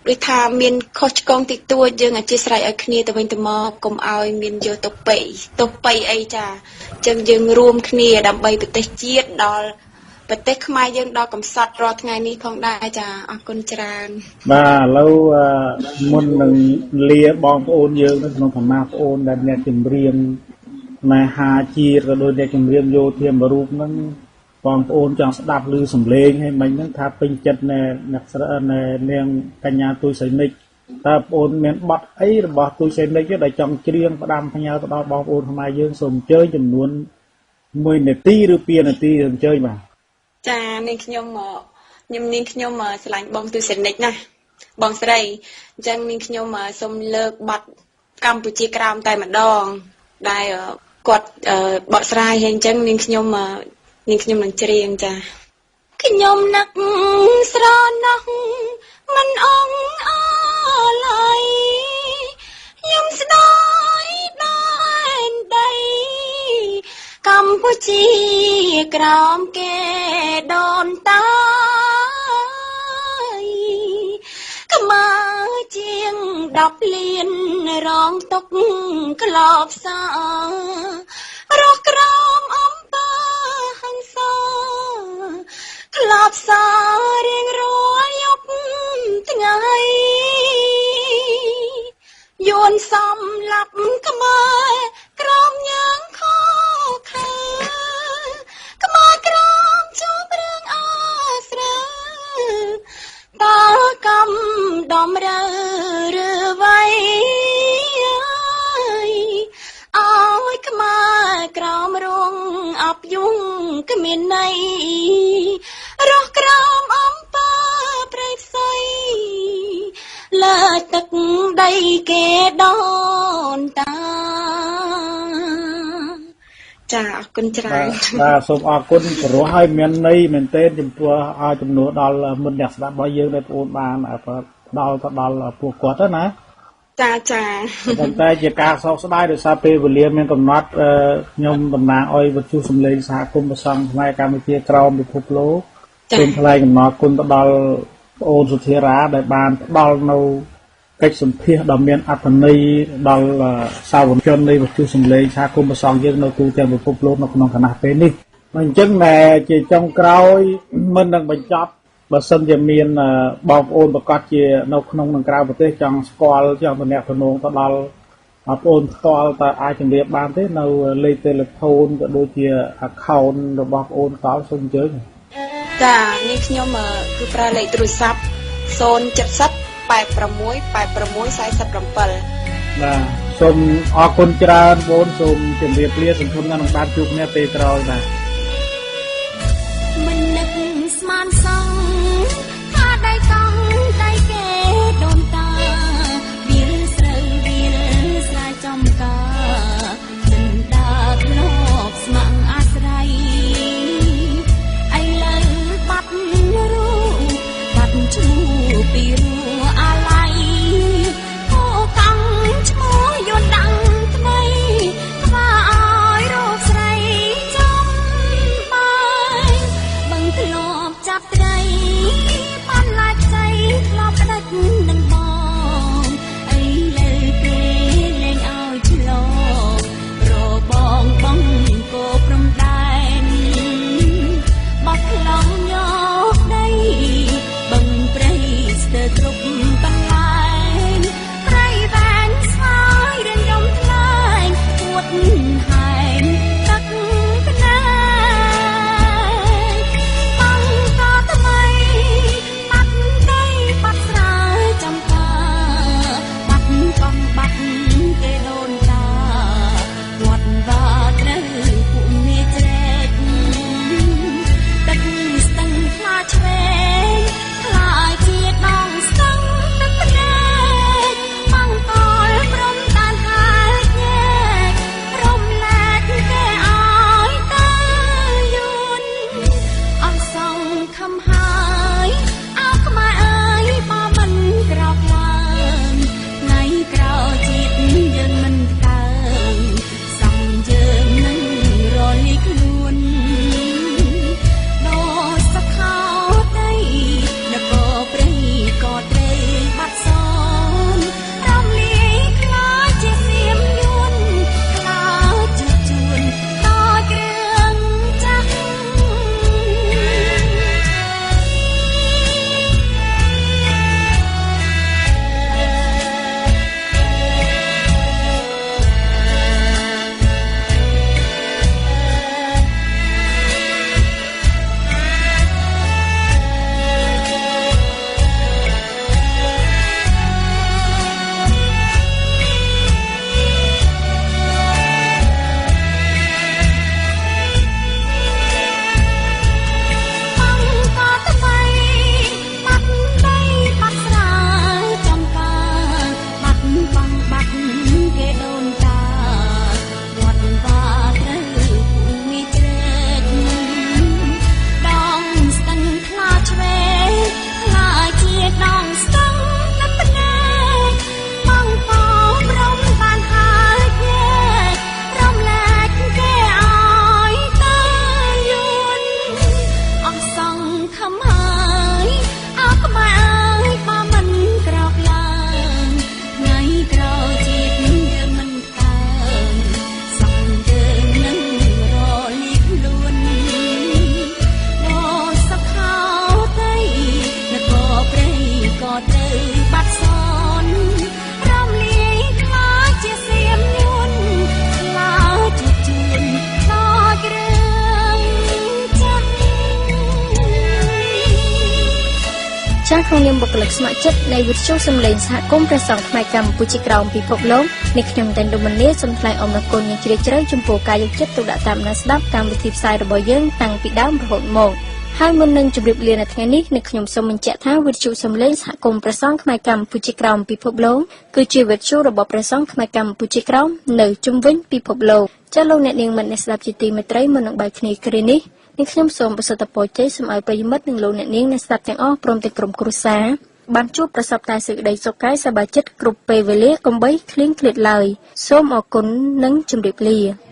S11: ដូចថាមានខុសឆ្គងតិចតួចយើងអធិស្ឋានឲ្យគ្នាទៅវិញទៅមកកុំឲ្យមានយកទៅប៉ៃអីចាអញ្ចឹងយើងរួមគ្នាដើម្បីប្រទេសជាតិដល់ប្រទេសខ្មែរយើងដល់កំសត់រាល់ថ្ងៃនេះផងដែរចាអរគុណច្រើន
S12: បាទឥឡូវមុននឹងលាបងប្អូនយើងនៅក្នុងឋានៈប្អូនដែលអ្នកជំរាប ណែហាជាក៏ដូចអ្នកជំរាបយោធាមួយរូបហ្នឹងបងប្អូនចង់ស្ដាប់ឮសំឡេងហើយមិញហ្នឹងថាពេញចិត្តណែអ្នកស្រីណែនាងកញ្ញាទូសៃនិចតើបងប្អូនមានបទអីរបស់ទូសៃនិចដែលចង់ច្រៀងផ្ដាំផ្ញើទៅដល់បងប្អូនខ្មែរយើងសូមអញ្ជើញចំនួន1នាទីឬ2នាទីអញ្ជើញបាទ
S11: ចានាងខ្ញុំឆ្លាញ់បងទូសៃនិចណាបងស្រីអញ្ចឹងនាងខ្ញុំសូមលើកបទកម្ពុជាក្រោមតែម្ដងដែលគាត់បកស្រាយហើយអញ្ចឹងនាងខ្ញុំនឹងច្រៀងចាខ្ញុំនឹកស្រណោះមិនអងអឡ័យខ្ញុំស្ដាយដែនដីកម្ពុជាក្រោមគេដូនតាខ្មែរជាង10លានរងទុកក្លបសារស់ក្រោមអំពើហិង្សាក្លបសាររៀងរាល់យប់ថ្ងៃយួនសំឡាប់ខ្មែរក្រោមយ៉ាងខខើខ្មែរក្រោមជួបរឿងអស្រើតើកំដំរើឬវៃអើយខ្មែរក្រោមរងអបយងគ្មានន័យរស់ក្រោមអំពើព្រៃផ្សៃលើទឹកដីគេដូនតាចាអរគុណច្រើន
S12: បាទសូមអរគុណព្រោះឲ្យមានន័យមែនទែនចំពោះឲ្យចំនួនដល់មិត្តអ្នកស្ដាប់របស់យើងដែលបងប្អូនបានផ្ដល់ទៅដល់ពួកគាត់ណា
S11: ចា
S12: ប៉ុន្តែជាការសោកស្ដាយដោយសារពេលវេលាមានកំណត់ខ្ញុំតំណាងឲ្យវិទ្យុសំឡេងសហគមន៍ប្រសង់ខ្មែរកម្ពុជាក្រោមពិភពលោកសូមថ្លែងអំណរគុណទៅដល់បងអូនសុធារាដែលបានផ្ដល់នៅកិច្ចសម្ភាសដ៏មានអត្ថន័យដល់សាវនជននៃវិទ្យុសំឡេងសហគមន៍ប្រសង់យើងនៅទូទាំងពិភពលោកនៅក្នុងគណៈពេលនេះអញ្ចឹងតែជាចុងក្រោយមិននឹងបញ្ចប់បើសិនជាមានបងប្អូនប្រកាសជានៅក្នុងនិងក្រៅប្រទេសចង់ស្គាល់ចង់តំណែងទៅដល់បងប្អូនផ្ទាល់តើអាចជម្រាបបានទេនៅលេខទូរស័ព្ទក៏ដូចជា account របស់បងប្អូនតល់សូមអញ្ជើញ
S11: ចានេះខ្ញុំគឺប្រើលេខទូរស័ព្ទ070 86 46 47
S12: បាទសូមអរគុណច្រើនបងសូមជម្រាបលាសង្ឃឹមថានឹងបានជួបគ្នាពេលក្រោយបាទ
S4: មិននឹកស្មានសងថាដៃកង់ដៃគេដូនតាវាលស្រូវវាលស្រែចំការចិនដាធ្លាប់ស្ម័គ្រអាស្រ័យឥឡូវបាត់រូបបាត់ឈ្មោះពីរួអាឡ័យអូកង់ឈ្មោះយន់ដាំងថ្មីក្បាលឲ្យរូបស្រីចំ ត្រូវបាត់សនរំលាយខ្លាចជាសៀមយួនខ្លាចជាជួនខ្លាចរឿងចាស់
S5: ចាស់ក្នុងនាមបុគ្គលិកស្ម័គ្រចិត្តនៃវិទ្យុសំឡេងសហគមន៍ព្រះសង្ឃខ្មែរកម្ពុជាក្រោមពិភពលោកនេះខ្ញុំតែនរមនីសូមថ្លែងអំណរគុណយ៉ាងជ្រាលជ្រៅចំពោះការយកចិត្តទុកដាក់តាមដានស្ដាប់កម្មវិធីផ្សាយរបស់យើងតាំងពីដើមរហូតមកហើយមុននឹងជម្រាបលានៅថ្ងៃនេះខ្ញុំសូមបញ្ជាក់ថាវិទ្យុសំឡេងសហគមន៍ព្រះសង្ឃខ្មែរកម្ពុជាក្រោមពិភពលោកគឺជាវិទ្យុរបស់ព្រះសង្ឃខ្មែរកម្ពុជាក្រោមនៅជុំវិញពិភពលោកចា៎លោកអ្នកនាងមិត្តអ្នកស្ដាប់ជាទីមេត្រីមុននឹងបាយគ្នាគ្រានេះខ្ញុំសូមប្រសិទ្ធពរជ័យសូមឲ្យប្រិយមិត្តនិងលោកអ្នកនាងអ្នកស្ដាប់ទាំងអស់ព្រមទាំងក្រុមគ្រួសារបានជួបប្រសពតែសេចក្តីសុខកាយសប្បាយចិត្តគ្រប់ពេលវេលាកុំបីឃ្លៀងឃ្លាតឡើយសូមអរគុណនិងជម្រាបលា